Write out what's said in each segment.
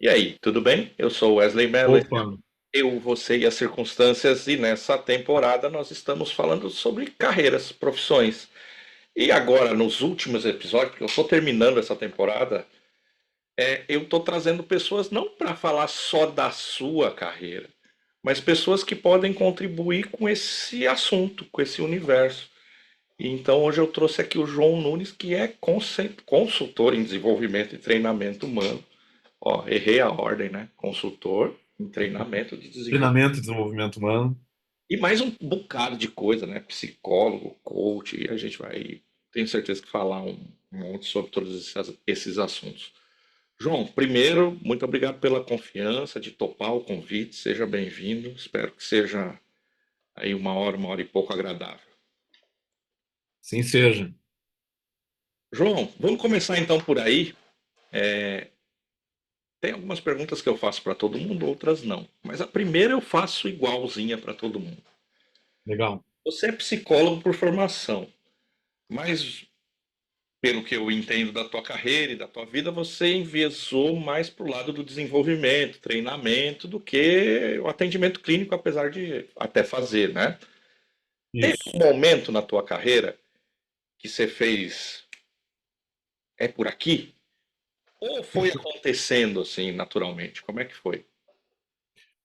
E aí, tudo bem? Eu sou Wesley Mello, esse Opa, é Eu, Você e as Circunstâncias, e nessa temporada nós estamos falando sobre carreiras, profissões. E agora, nos últimos episódios, porque eu estou terminando essa temporada, eu estou trazendo pessoas não para falar só da sua carreira, mas pessoas que podem contribuir com esse assunto, com esse universo. E então hoje eu trouxe aqui o João Nunes, que é consultor em desenvolvimento e treinamento humano. Ó, errei a ordem, né? Consultor em treinamento de desenvolvimento. treinamento e desenvolvimento humano. E mais um bocado de coisa, né? Psicólogo, coach, e a gente vai, tenho certeza que falar um monte sobre todos esses assuntos. João, primeiro, muito obrigado pela confiança de topar o convite, seja bem-vindo. Espero que seja aí uma hora e pouco agradável. Sim seja. João, vamos começar então por aí. Tem algumas perguntas que eu faço para todo mundo, outras não. Mas a primeira eu faço igualzinha para todo mundo. Legal. Você é psicólogo por formação, mas pelo que eu entendo da tua carreira e da tua vida, você enviesou mais para o lado do desenvolvimento, treinamento, do que o atendimento clínico, apesar de até fazer, né? Teve Isso. um momento na tua carreira que você fez é por aqui? Ou foi acontecendo assim, naturalmente? Como é que foi?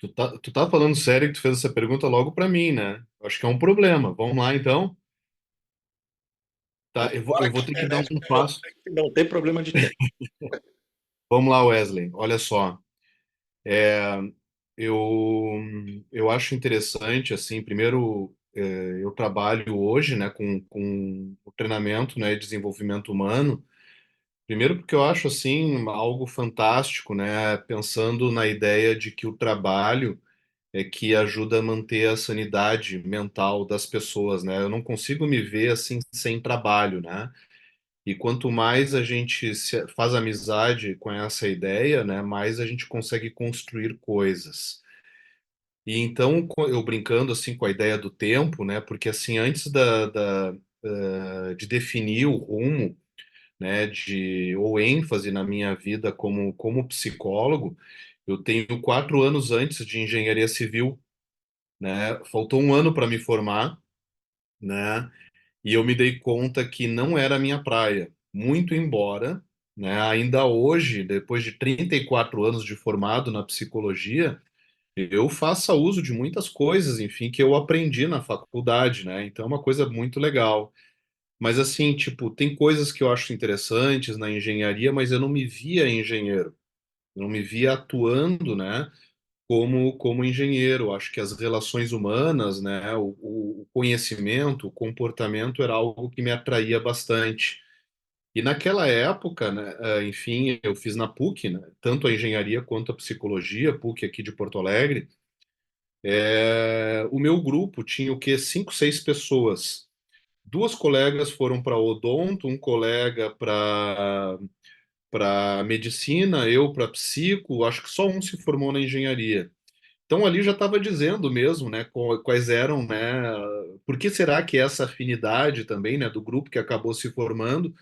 Tu tá falando sério que tu fez essa pergunta logo para mim, né? Eu acho que é um problema. Vamos lá, então. Tá, eu vou, Agora eu que vou a ter que dar internet um pegou, passo. não tem problema de tempo. Vamos lá, Wesley. Olha só. Eu, eu acho interessante, assim, primeiro, eu trabalho hoje, né, com o treinamento, né, e desenvolvimento humano. Primeiro porque eu acho, assim, algo fantástico, né, pensando na ideia de que o trabalho que ajuda a manter a sanidade mental das pessoas, né? Eu não consigo me ver assim sem trabalho, né? E quanto mais a gente faz amizade com essa ideia, né, mais a gente consegue construir coisas. E então eu brincando assim com a ideia do tempo, né? Porque assim antes de definir o rumo, né, de ou ênfase na minha vida como psicólogo, eu tenho 4 anos antes de engenharia civil, né? Faltou um ano para me formar, né? E eu me dei conta que não era a minha praia. Muito embora, né, ainda hoje, depois de 34 anos de formado na psicologia, eu faça uso de muitas coisas, enfim, que eu aprendi na faculdade, né? Então é uma coisa muito legal. Mas assim, tipo, tem coisas que eu acho interessantes na engenharia, mas eu não me via engenheiro. Eu não me via atuando, né? Como engenheiro. Acho que as relações humanas, né, o conhecimento, o comportamento era algo que me atraía bastante. E naquela época, né, enfim, eu fiz na PUC, né, tanto a engenharia quanto a psicologia, PUC aqui de Porto Alegre. O meu grupo tinha o quê? Cinco, seis pessoas. Duas colegas foram para odonto, um colega para medicina, eu para psico, acho que só um se formou na engenharia. Então ali já estava dizendo mesmo, né, quais eram, né, por que será que essa afinidade também, né, do grupo que acabou se formando,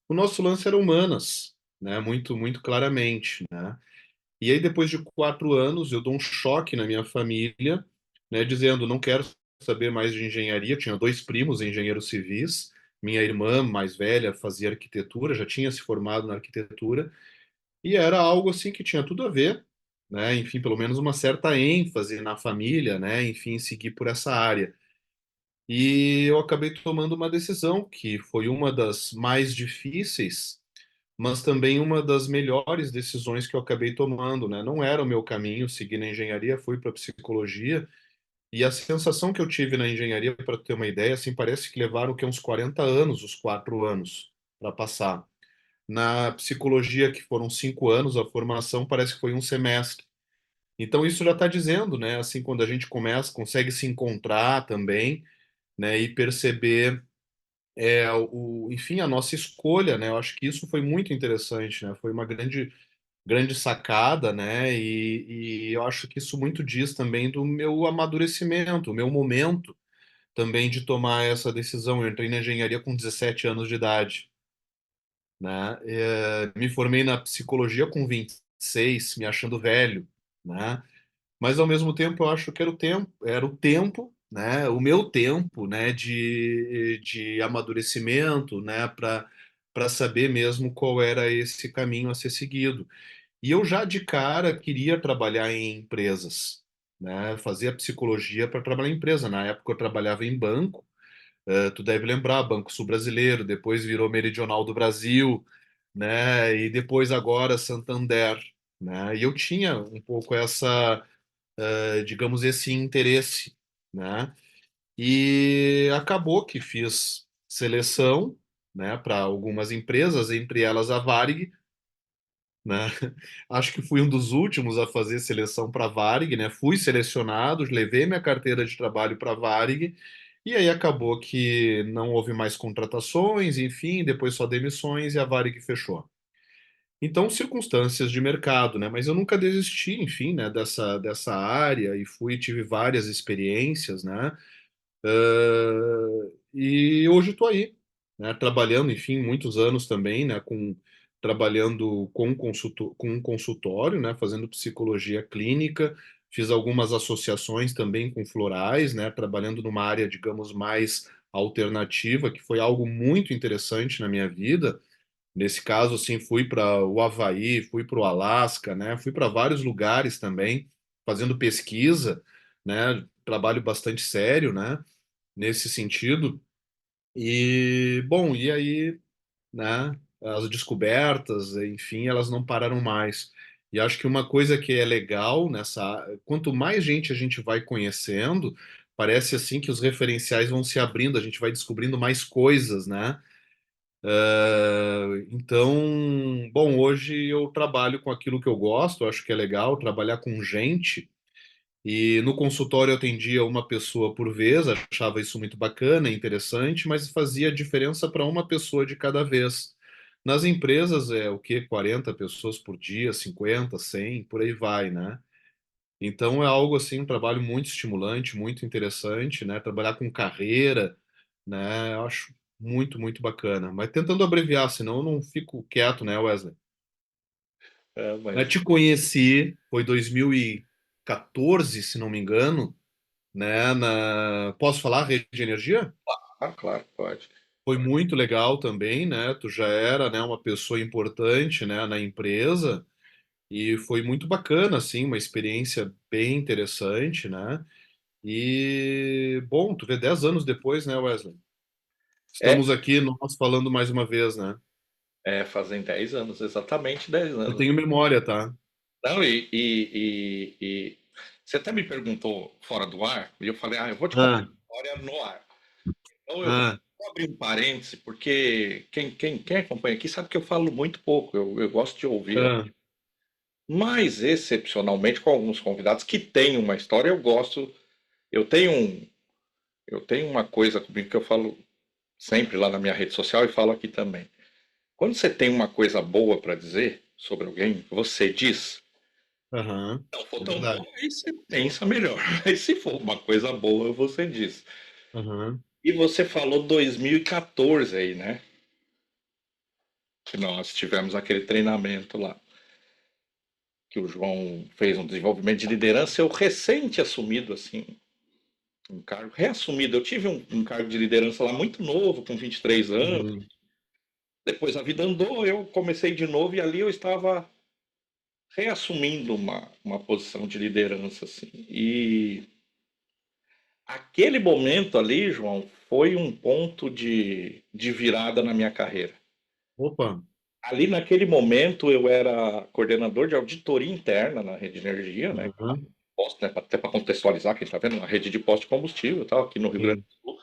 o nosso lance era humanas, né, muito, muito claramente, né. E aí depois de 4 anos eu dou um choque na minha família, né, dizendo não quero saber mais de engenharia. Eu tinha dois primos engenheiros civis, minha irmã mais velha fazia arquitetura, já tinha se formado na arquitetura, e era algo assim que tinha tudo a ver, né? Enfim, pelo menos uma certa ênfase na família, né? Enfim, seguir por essa área. E eu acabei tomando uma decisão que foi uma das mais difíceis, mas também uma das melhores decisões que eu acabei tomando, né? Não era o meu caminho seguir na engenharia, fui para psicologia, e a sensação que eu tive na engenharia, para ter uma ideia, assim, parece que levaram que uns 40 anos, os 4 anos, para passar. Na psicologia, que foram 5 anos, a formação parece que foi um semestre. Então, isso já está dizendo, né? Assim, quando a gente começa, consegue se encontrar também, né? E perceber, enfim, a nossa escolha, né? Eu acho que isso foi muito interessante, né? Foi uma grande, grande sacada, né? E eu acho que isso muito diz também do meu amadurecimento, o meu momento também de tomar essa decisão. Eu entrei na engenharia com 17 anos de idade, né? Me formei na psicologia com 20. 26, me achando velho, né? Mas ao mesmo tempo eu acho que era o tempo, né? O meu tempo, né? De amadurecimento, né? Para saber mesmo qual era esse caminho a ser seguido. E eu já de cara queria trabalhar em empresas, né? Fazia psicologia para trabalhar em empresa. Na época eu trabalhava em banco, tu deve lembrar, Banco Sul Brasileiro, depois virou Meridional do Brasil, né? E depois agora Santander, né? E eu tinha um pouco digamos, esse interesse, né? E acabou que fiz seleção, né, para algumas empresas, entre elas a Varig, né? Acho que fui um dos últimos a fazer seleção para a Varig, né? Fui selecionado, levei minha carteira de trabalho para a Varig, e aí acabou que não houve mais contratações, enfim, depois só demissões e a Varig fechou. Então, circunstâncias de mercado, né? Mas eu nunca desisti, enfim, né, dessa área e tive várias experiências, né? E hoje estou aí, né, trabalhando, enfim, muitos anos também, né, trabalhando com um consultório, né, fazendo psicologia clínica, fiz algumas associações também com florais, né, trabalhando numa área, digamos, mais alternativa, que foi algo muito interessante na minha vida. Nesse caso, assim, fui para o Havaí, fui para o Alasca, né, fui para vários lugares também, fazendo pesquisa, né, trabalho bastante sério, né, nesse sentido. E, bom, e aí, né, as descobertas, enfim, elas não pararam mais. E acho que uma coisa que é legal quanto mais gente a gente vai conhecendo, parece assim que os referenciais vão se abrindo, a gente vai descobrindo mais coisas, né? Então, bom, hoje eu trabalho com aquilo que eu gosto, acho que é legal trabalhar com gente. E no consultório eu atendia uma pessoa por vez, achava isso muito bacana, interessante, mas fazia diferença para uma pessoa de cada vez. Nas empresas é o quê? 40 pessoas por dia, 50, 100, por aí vai, né? Então é algo assim, um trabalho muito estimulante, muito interessante, né? Trabalhar com carreira, né? Eu acho muito, muito bacana. Mas tentando abreviar, senão eu não fico quieto, né, Wesley? É, Eu mas te conheci, foi 2014, se não me engano, né? Posso falar rede de energia? claro, pode. Foi muito legal também, né? Tu já era, né, uma pessoa importante, né, na empresa e foi muito bacana, assim, uma experiência bem interessante, né? E bom, tu vê 10 anos depois, né, Wesley? É, Estamos aqui nós falando mais uma vez, né? fazem 10 anos, exatamente 10 Eu anos. tenho memória, tá? Não, e você até me perguntou fora do ar, e eu falei, eu vou te contar Ah, a história no ar. Então eu ah, vou abrir um parêntese, porque quem acompanha aqui sabe que eu falo muito pouco, eu gosto de ouvir. ah, Mas, excepcionalmente, com alguns convidados que têm uma história, eu gosto. Eu tenho, eu tenho uma coisa comigo que eu falo sempre lá na minha rede social e falo aqui também. Quando você tem uma coisa boa para dizer sobre alguém, você diz. aham, Não for é tão boa, verdade. aí você pensa melhor. Mas se for uma coisa boa, você diz. Aham, E você falou 2014 aí, né? Que nós tivemos aquele treinamento lá, que o João fez um desenvolvimento de liderança. Eu recente assumido, assim, um cargo, reassumido. Eu tive um cargo de liderança lá muito novo, com 23 anos. uhum. Depois a vida andou, eu comecei de novo e ali eu estava reassumindo uma posição de liderança, assim. E aquele momento ali, João, foi um ponto de virada na minha carreira. Opa, Ali naquele momento eu era coordenador de auditoria interna na rede de energia, né? aham, Posto, né? Até para contextualizar, quem está vendo, uma rede de posto de combustível, tal, aqui no Rio Grande sim, do Sul.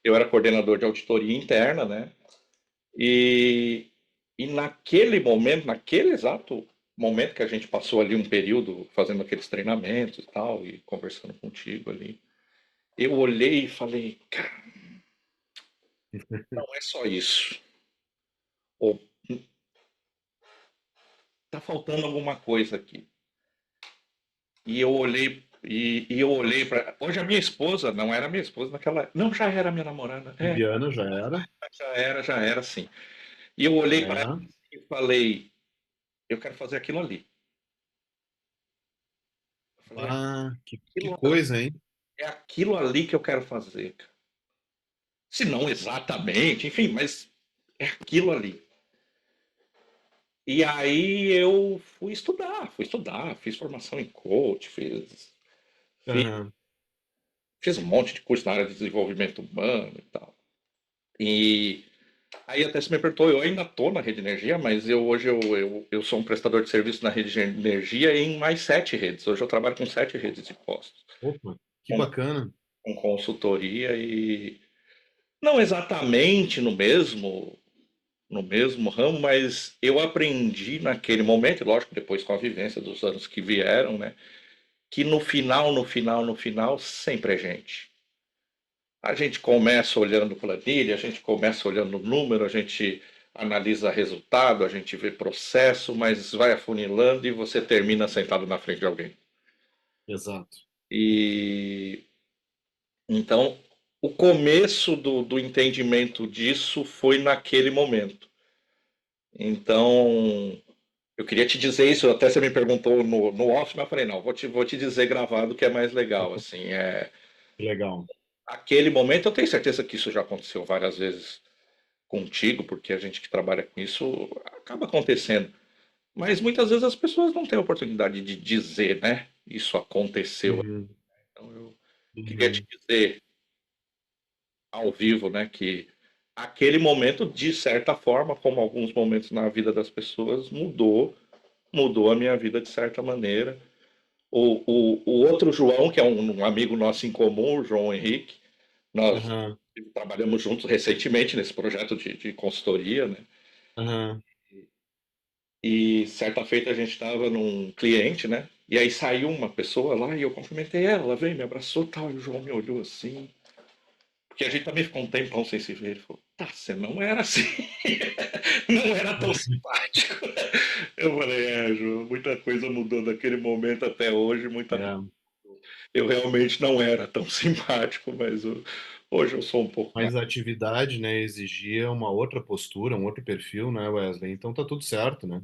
Eu era coordenador de auditoria interna, né? E, e naquele momento, naquele exato momento que a gente passou ali um período fazendo aqueles treinamentos e tal, e conversando contigo ali, eu olhei e falei, cara, não é só isso. Ou tá faltando alguma coisa aqui. E eu olhei para. Hoje a minha esposa, não era minha esposa naquela. Não, já era minha namorada. Bibiana já era. Já era sim. E eu olhei para ela É. e falei, eu quero fazer aquilo ali. Falei, Ah, que aquilo coisa, hein? é aquilo ali que eu quero fazer, cara. Se não exatamente, enfim, mas é aquilo ali. E aí eu fui estudar, fiz formação em coach, Aham, fiz um monte de curso na área de desenvolvimento humano e tal. E aí até se me perguntou, eu ainda estou na rede de energia, mas hoje eu sou um prestador de serviço na rede de energia em mais 7 redes. Hoje eu trabalho com 7 redes de postos, opa, que com, bacana. com consultoria e não exatamente no mesmo ramo, mas eu aprendi naquele momento, e lógico, depois com a vivência dos anos que vieram, né, que no final, sempre é gente. A gente começa olhando planilha, a gente começa olhando número, a gente analisa resultado, a gente vê processo, mas vai afunilando e você termina sentado na frente de alguém. Exato. E então o começo do entendimento disso foi naquele momento. Então eu queria te dizer isso, até você me perguntou no off, mas eu falei, não, vou te dizer gravado que é mais legal, assim, Que legal. aquele momento, eu tenho certeza que isso já aconteceu várias vezes contigo, porque a gente que trabalha com isso acaba acontecendo. Mas muitas vezes as pessoas não têm a oportunidade de dizer, né? Isso aconteceu. Uhum, Então eu queria te uhum. dizer ao vivo, né, que aquele momento, de certa forma, como alguns momentos na vida das pessoas, mudou a minha vida de certa maneira. O outro João, que é um amigo nosso em comum, o João Henrique, nós Aham, trabalhamos juntos recentemente nesse projeto de consultoria, né? aham, E certa feita a gente estava num cliente, né? E aí saiu uma pessoa lá e eu cumprimentei ela, ela veio, me abraçou e tal. E o João me olhou assim. Porque a gente também ficou um tempão sem se ver. Ele falou: tá, você não era assim. Não era tão simpático. Eu falei: João, muita coisa mudou daquele momento até hoje. Muita coisa. é. Eu realmente não era tão simpático, mas hoje eu sou um pouco mais. Mas a atividade, né, exigia uma outra postura, um outro perfil, né, Wesley? Então tá tudo certo, né?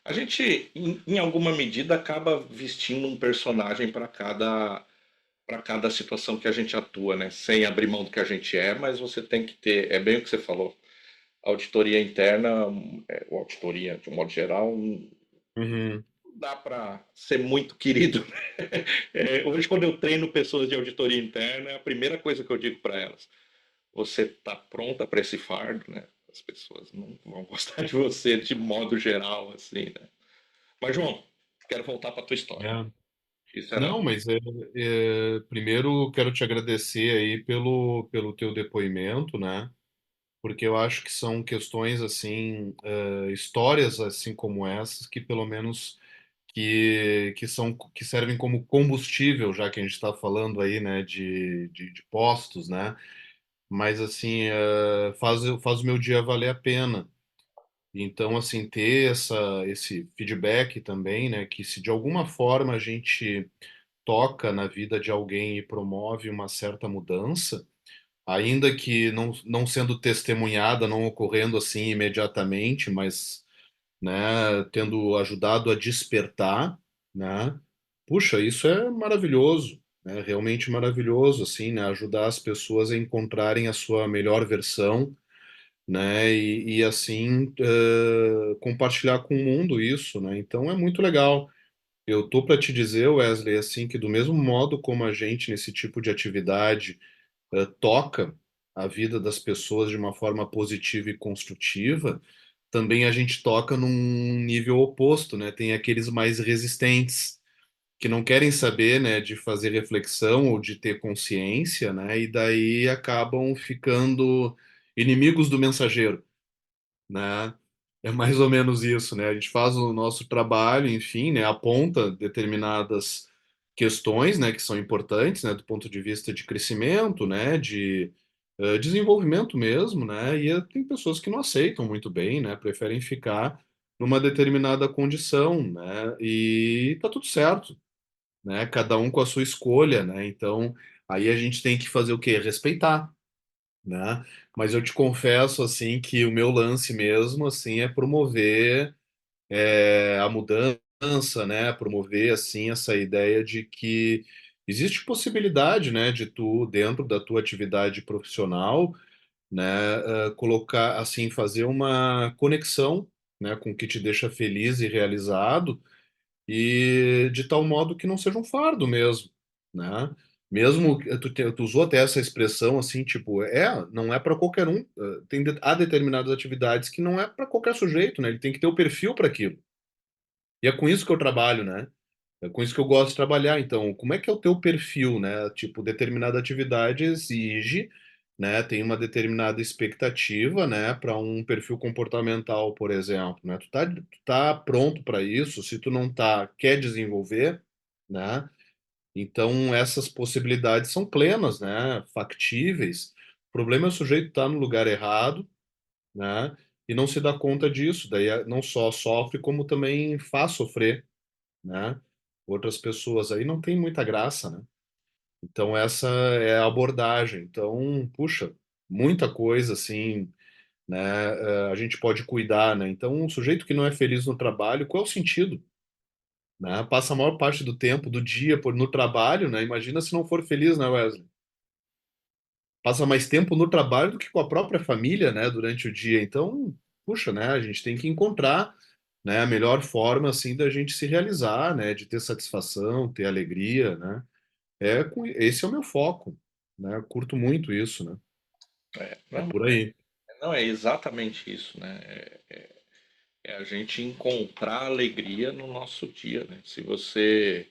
A gente, em alguma medida, acaba vestindo um personagem para cada situação que a gente atua, né? Sem abrir mão do que a gente é, mas você tem que ter, é bem o que você falou, auditoria interna, ou auditoria de um modo geral, não Uhum, dá para ser muito querido. Hoje, quando eu treino pessoas de auditoria interna, é a primeira coisa que eu digo para elas: você está pronta para esse fardo, né? As pessoas não vão gostar de você de modo geral, assim, né? Mas, João, quero voltar para tua história. é. Isso era. Não, mas primeiro quero te agradecer aí pelo teu depoimento, né? Porque eu acho que são questões assim, histórias assim como essas que pelo menos que servem como combustível, já que a gente está falando aí, né, de postos, né? Mas assim, faz o meu dia valer a pena. Então, assim, ter esse feedback também, né, que se de alguma forma a gente toca na vida de alguém e promove uma certa mudança, ainda que não sendo testemunhada, não ocorrendo assim imediatamente, mas, né, tendo ajudado a despertar, né, puxa, isso é maravilhoso, né, realmente maravilhoso, assim, né, ajudar as pessoas a encontrarem a sua melhor versão, né, e assim, compartilhar com o mundo isso, né, então é muito legal. Eu tô para te dizer, Wesley, assim, que do mesmo modo como a gente nesse tipo de atividade toca a vida das pessoas de uma forma positiva e construtiva, também a gente toca num nível oposto, né? Tem aqueles mais resistentes que não querem saber, né, de fazer reflexão ou de ter consciência, né? E daí acabam ficando inimigos do mensageiro, né? É mais ou menos isso, né? A gente faz o nosso trabalho, enfim, né? Aponta determinadas questões, né, que são importantes, né, do ponto de vista de crescimento, né, de desenvolvimento mesmo, né? E tem pessoas que não aceitam muito bem, né? Preferem ficar numa determinada condição, né? E tá tudo certo, né? Cada um com a sua escolha, né? Então, aí a gente tem que fazer o quê? Respeitar, né? Mas eu te confesso assim que o meu lance mesmo assim é promover a mudança, né, promover assim essa ideia de que existe possibilidade, né, de tu dentro da tua atividade profissional, né, colocar assim, fazer uma conexão, né, com o que te deixa feliz e realizado e de tal modo que não seja um fardo mesmo, né? Mesmo tu usou até essa expressão assim, tipo, não é para qualquer um, há determinadas atividades que não é para qualquer sujeito, né? Ele tem que ter o perfil para aquilo. E é com isso que eu trabalho, né? É com isso que eu gosto de trabalhar. Então, como é que é o teu perfil, né? Tipo, determinada atividade exige, né? Tem uma determinada expectativa, né? Para um perfil comportamental, por exemplo, né? Tu tá pronto para isso? Se tu não tá, quer desenvolver, né? Então, essas possibilidades são plenas, né? Factíveis. O problema é o sujeito estar no lugar errado, né? E não se dá conta disso. Daí não só sofre, como também faz sofrer, né? Outras pessoas aí não tem muita graça, né? Então essa é a abordagem. Então, puxa, muita coisa assim, né? A gente pode cuidar, né? Então, um sujeito que não é feliz no trabalho, qual é o sentido, né? Passa a maior parte do tempo, do dia no trabalho, né? Imagina se não for feliz, né, Wesley? Passa mais tempo no trabalho do que com a própria família, né? Durante o dia. Então, puxa, né? A gente tem que encontrar, né? A melhor forma assim da gente se realizar, né? De ter satisfação, ter alegria, né? Esse é o meu foco, né? Eu curto muito isso, né? É Não, por aí. não é exatamente isso, né? É a gente encontrar alegria no nosso dia, né? Se você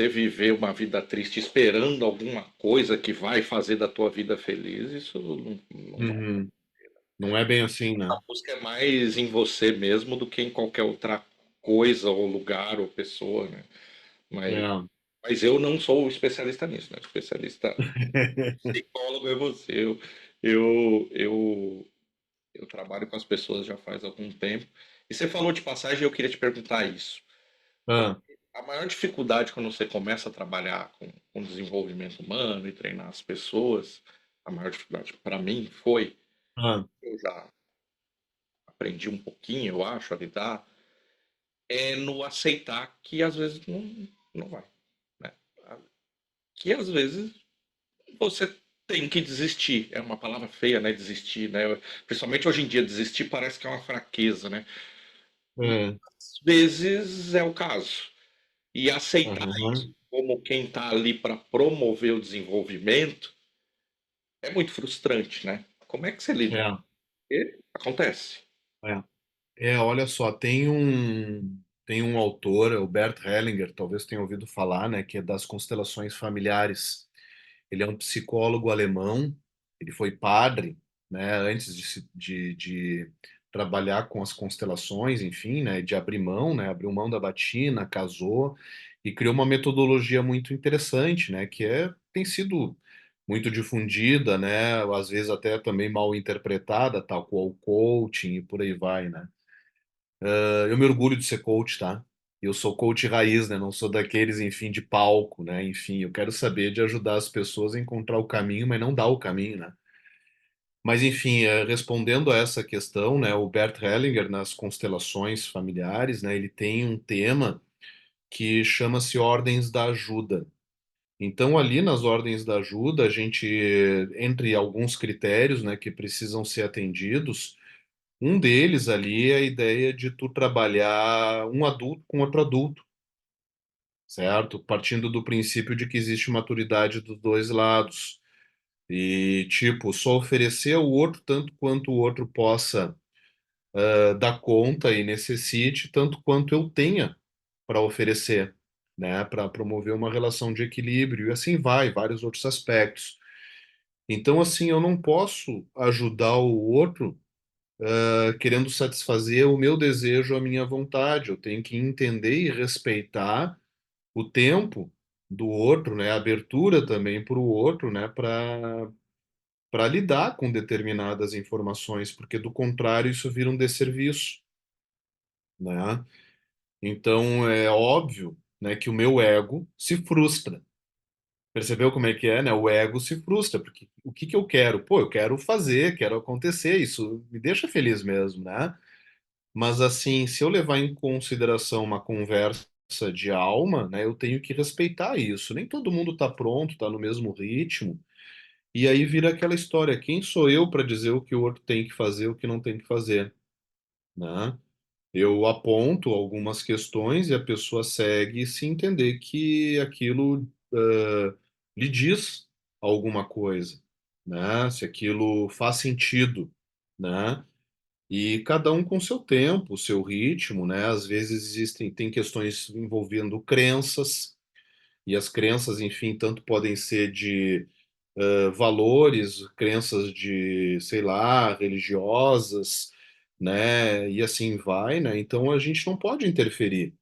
viver uma vida triste esperando alguma coisa que vai fazer da tua vida feliz, isso não vai. Uhum. Não é bem assim, A né? busca é mais em você mesmo do que em qualquer outra coisa ou lugar ou pessoa, né? Mas, É. mas eu não sou especialista nisso, né? Especialista psicólogo é você. Eu trabalho com as pessoas já faz algum tempo. E você falou de passagem, eu queria te perguntar isso. Ah, A maior dificuldade quando você começa a trabalhar com desenvolvimento humano e treinar as pessoas, a maior dificuldade para mim foi, ah, eu já aprendi um pouquinho, eu acho, a lidar, é no aceitar que às vezes não vai, né? Que às vezes você tem que desistir. É uma palavra feia, né? Desistir, né? Principalmente hoje em dia, desistir parece que é uma fraqueza, né? é. Às vezes é o caso. E aceitar Aham. isso como quem está ali para promover o desenvolvimento é muito frustrante, né? Como é que você lida? É, Porque acontece. é. Olha só, tem um autor, o Bert Hellinger, talvez tenha ouvido falar, né, que é das constelações familiares. Ele é um psicólogo alemão, ele foi padre, né, antes de trabalhar com as constelações, enfim, né, de abrir mão, né, abriu mão da batina, casou e criou uma metodologia muito interessante, né, tem sido muito difundida, né, às vezes até também mal interpretada, tal qual o coaching e por aí vai, né. Eu me orgulho de ser coach, tá? Eu sou coach raiz, né? Não sou daqueles, enfim, de palco, né? Enfim, eu quero saber de ajudar as pessoas a encontrar o caminho, mas não dar o caminho, né? Mas, enfim, respondendo a essa questão, né? O Bert Hellinger, nas constelações familiares, né? Ele tem um tema que chama-se Ordens da Ajuda. Então, ali nas Ordens da Ajuda, a gente, entre alguns critérios, né, que precisam ser atendidos, um deles ali é a ideia de tu trabalhar um adulto com outro adulto, certo? Partindo do princípio de que existe maturidade dos dois lados. E, tipo, só oferecer ao outro tanto quanto o outro possa dar conta e necessite, tanto quanto eu tenha para oferecer, né? Para promover uma relação de equilíbrio. E assim vai, vários outros aspectos. Então, assim, eu não posso ajudar o outro querendo satisfazer o meu desejo, a minha vontade. Eu tenho que entender e respeitar o tempo do outro, né? A abertura também para o outro, né? Para lidar com determinadas informações, porque do contrário isso vira um desserviço, né? Então é óbvio, né, que o meu ego se frustra. Percebeu como é que é, né? O ego se frustra, porque o que que eu quero? Pô, eu quero fazer, quero acontecer, isso me deixa feliz mesmo, né? Mas assim, se eu levar em consideração uma conversa de alma, né, eu tenho que respeitar isso. Nem todo mundo está pronto, está no mesmo ritmo. E aí vira aquela história, quem sou eu para dizer o que o outro tem que fazer, o que não tem que fazer, né? Eu aponto algumas questões e a pessoa segue se entender que aquilo lhe diz alguma coisa, né? Se aquilo faz sentido, né? E cada um com seu tempo, seu ritmo, né? Às vezes tem questões envolvendo crenças, e as crenças, enfim, tanto podem ser de valores, crenças de, sei lá, religiosas, né? E assim vai, né? Então a gente não pode interferir,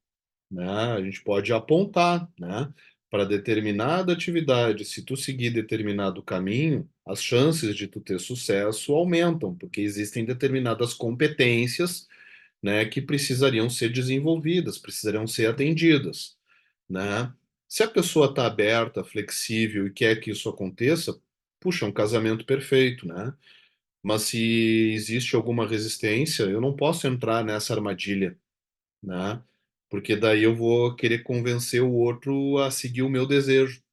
né? A gente pode apontar, né? Para determinada atividade, se tu seguir determinado caminho, as chances de tu ter sucesso aumentam, porque existem determinadas competências, né, que precisariam ser desenvolvidas, precisariam ser atendidas, né? Se a pessoa está aberta, flexível e quer que isso aconteça, puxa, é um casamento perfeito, né? Mas se existe alguma resistência, eu não posso entrar nessa armadilha, né? Porque daí eu vou querer convencer o outro a seguir o meu desejo.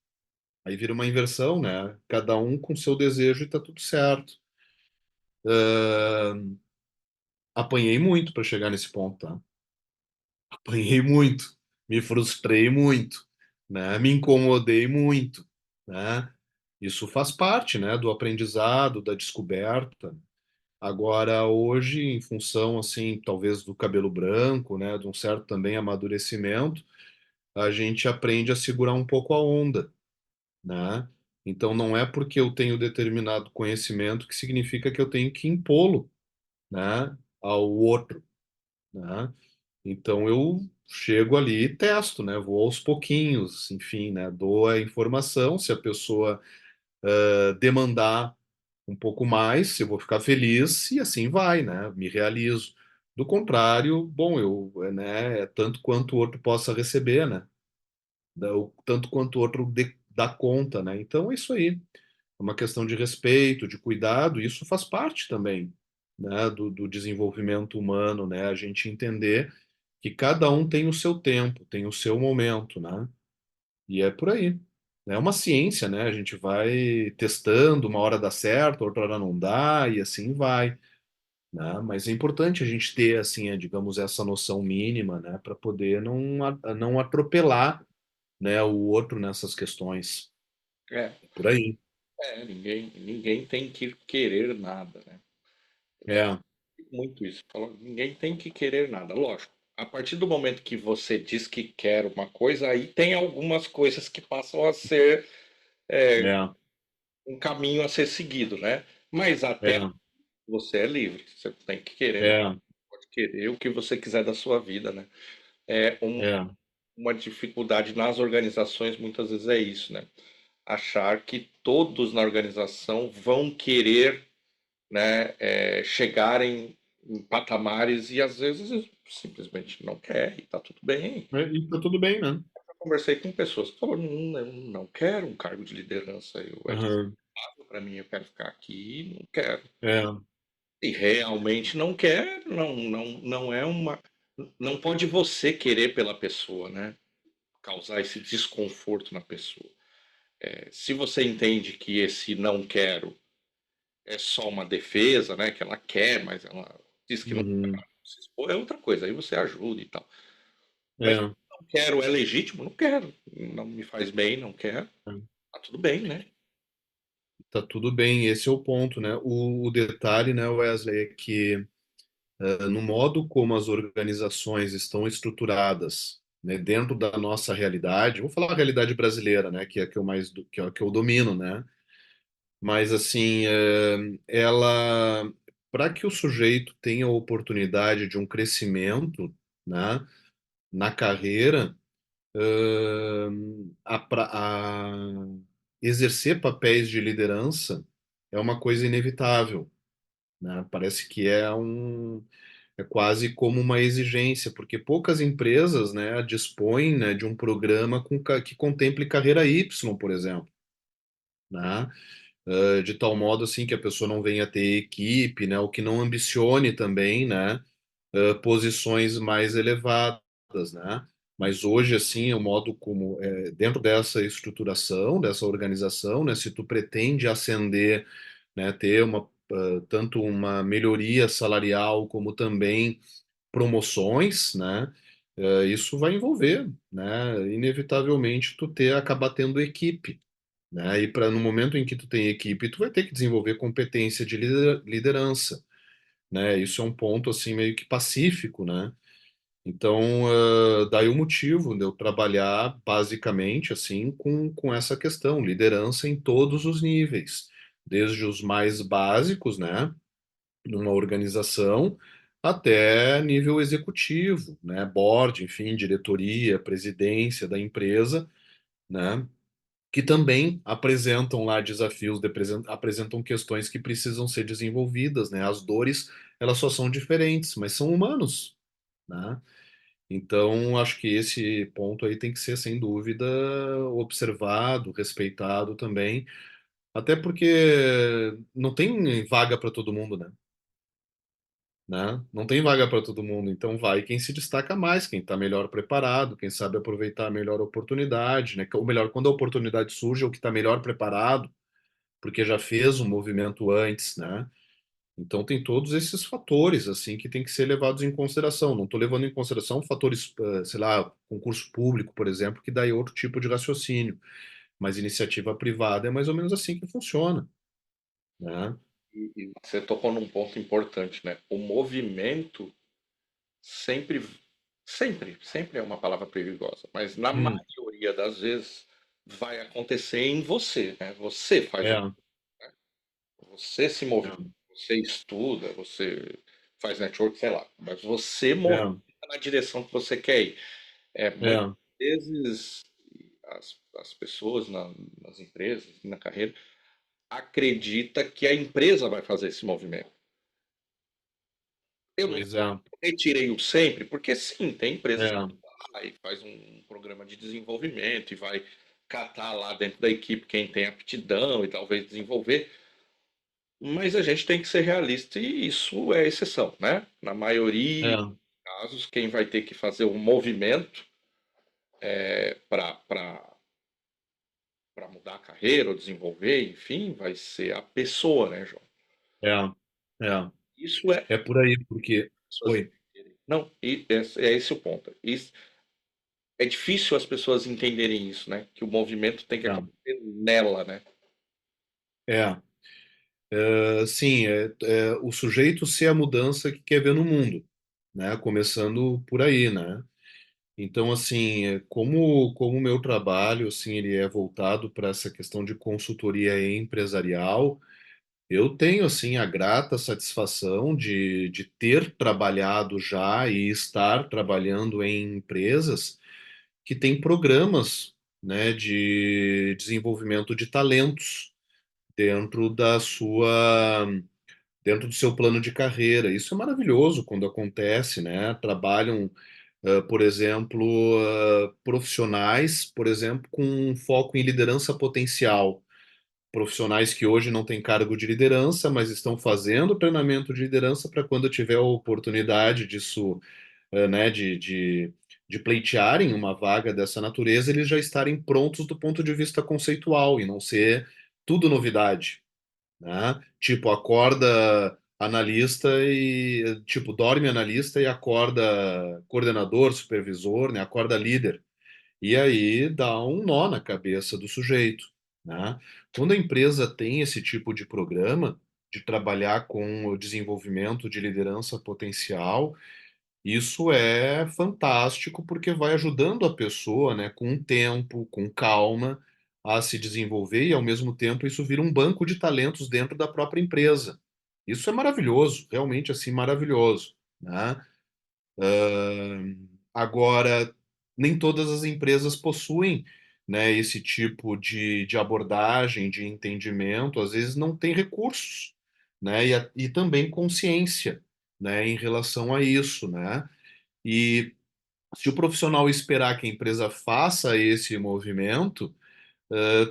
Aí vira uma inversão, né? Cada um com seu desejo e tá tudo certo. Apanhei muito para chegar nesse ponto, tá? Apanhei muito, me frustrei muito, né? Me incomodei muito, né? Isso faz parte, né, do aprendizado, da descoberta. Agora, hoje, em função, assim, talvez do cabelo branco, né, de um certo também amadurecimento, a gente aprende a segurar um pouco a onda, né? Então, não é porque eu tenho determinado conhecimento que significa que eu tenho que impô-lo, né, ao outro, né? Então eu chego ali e testo, né? Vou aos pouquinhos, enfim, né? Dou a informação, se a pessoa demandar um pouco mais, eu vou ficar feliz e assim vai, né? Me realizo. Do contrário, bom, né? É tanto quanto o outro possa receber, né? Tanto quanto o outro dá conta, né? Então é isso aí. É uma questão de respeito, de cuidado, e isso faz parte também, né, do desenvolvimento humano, né? A gente entender que cada um tem o seu tempo, tem o seu momento, né? E é por aí. É uma ciência, né? A gente vai testando, uma hora dá certo, outra hora não dá, e assim vai, né? Mas é importante a gente ter, assim, digamos, essa noção mínima, né, para poder não atropelar, né, o outro nessas questões. É, Por aí. ninguém tem que querer nada, né? É, Muito isso. Ninguém tem que querer nada, lógico. A partir do momento que você diz que quer uma coisa, aí tem algumas coisas que passam a ser é, um caminho a ser seguido, né? Mas até é, você é livre. Você tem que querer, é, pode querer o que você quiser da sua vida, né? É é. uma dificuldade nas organizações muitas vezes é isso, né? Achar que todos na organização vão querer, né, chegarem em patamares e às vezes simplesmente não quer e tá tudo bem. E tá tudo bem, né? Eu conversei com pessoas que falaram, eu não quero um cargo de liderança, é Aham. desculpável para mim, eu quero ficar aqui, não quero. É, E realmente não quer, não é uma. Não pode você querer pela pessoa, né? Causar esse desconforto na pessoa. Se você entende que esse não quero é só uma defesa, né? Que ela quer, mas ela diz que não uhum, se expor, é outra coisa, aí você ajuda e tal. Mas é, não quero, é legítimo? Não quero. Não me faz bem, não quero. Tá tudo bem, né? tá tudo bem, esse é o ponto, né? O detalhe, né, Wesley, é que no modo como as organizações estão estruturadas, né, dentro da nossa realidade, vou falar a realidade brasileira, né, que é a que eu que é a que eu domino, né? Mas assim, para que o sujeito tenha a oportunidade de um crescimento, né, na carreira, a exercer papéis de liderança é uma coisa inevitável, né? Parece que é quase como uma exigência, porque poucas empresas, né, dispõem, né, de um programa que contemple carreira Y, por exemplo, né? De tal modo assim que a pessoa não venha ter equipe, né, ou que não ambicione também, né, posições mais elevadas, né? Mas hoje, assim, o modo como, dentro dessa estruturação, dessa organização, né, se tu pretende ascender, né, ter tanto uma melhoria salarial como também promoções, né, isso vai envolver, né, inevitavelmente acabar tendo equipe, né, e no momento em que tu tem equipe, tu vai ter que desenvolver competência de liderança, né, isso é um ponto, assim, meio que pacífico, né, então, daí o motivo de eu trabalhar basicamente assim com essa questão, liderança em todos os níveis, desde os mais básicos, né, numa organização, até nível executivo, né, board, enfim, diretoria, presidência da empresa, né, que também apresentam lá desafios, apresentam questões que precisam ser desenvolvidas, né, as dores, elas só são diferentes, mas são humanos, né? Então, acho que esse ponto aí tem que ser, sem dúvida, observado, respeitado também, até porque não tem vaga para todo mundo, né? Não tem vaga para todo mundo, então vai quem se destaca mais, quem está melhor preparado, quem sabe aproveitar a melhor oportunidade, né? Ou melhor, quando a oportunidade surge, é o que está melhor preparado, porque já fez um movimento antes, né? Então tem todos esses fatores assim que tem que ser levados em consideração. Não estou levando em consideração fatores, sei lá, concurso público, por exemplo, que daí é outro tipo de raciocínio. Mas iniciativa privada é mais ou menos assim que funciona, né? E você tocou num ponto importante, né? O movimento sempre, sempre é uma palavra perigosa, mas na Hum, maioria das vezes vai acontecer em você, né? Você faz o, é, você se é, movimenta, você estuda, você faz network, sei lá, mas você movimenta é, na direção que você quer ir. Muitas é, vezes as pessoas nas empresas, na carreira, acredita que a empresa vai fazer esse movimento. Eu não pois é, retirei o sempre, porque sim, tem empresas que é, vai, faz um programa de desenvolvimento e vai catar lá dentro da equipe quem tem aptidão e talvez desenvolver, mas a gente tem que ser realista e isso é exceção, né? Na maioria é, dos casos, quem vai ter que fazer o movimento para mudar a carreira ou desenvolver, enfim, vai ser a pessoa, né, João? é, é. Isso é É por aí, porque. pessoas Oi. entenderem. Não, e é esse o ponto. Isso, é difícil as pessoas entenderem isso, né? Que o movimento tem que É, acontecer nela, né? é. Sim, o sujeito ser a mudança que quer ver no mundo, né? Começando por aí, né? Então, assim, como o meu trabalho, assim, ele é voltado para essa questão de consultoria empresarial, eu tenho, assim, a grata satisfação de ter trabalhado já e estar trabalhando em empresas que têm programas, né, de desenvolvimento de talentos dentro da sua dentro do seu plano de carreira. Isso é maravilhoso quando acontece, né? Trabalham, por exemplo, profissionais, por exemplo, com um foco em liderança potencial. Profissionais que hoje não têm cargo de liderança, mas estão fazendo treinamento de liderança para quando tiver a oportunidade disso, né, de pleitearem uma vaga dessa natureza, eles já estarem prontos do ponto de vista conceitual e não ser tudo novidade, né? Tipo, acorda analista e tipo, dorme analista e acorda coordenador, supervisor, né? Acorda líder. E aí dá um nó na cabeça do sujeito, né? Quando a empresa tem esse tipo de programa de trabalhar com o desenvolvimento de liderança potencial, isso é fantástico porque vai ajudando a pessoa, né, com tempo, com calma, a se desenvolver e, ao mesmo tempo, isso vira um banco de talentos dentro da própria empresa. Isso é maravilhoso, realmente assim, maravilhoso, né? Agora, nem todas as empresas possuem, né, esse tipo de abordagem, de entendimento, às vezes não tem recursos, né, e também consciência, né, em relação a isso, né? E se o profissional esperar que a empresa faça esse movimento,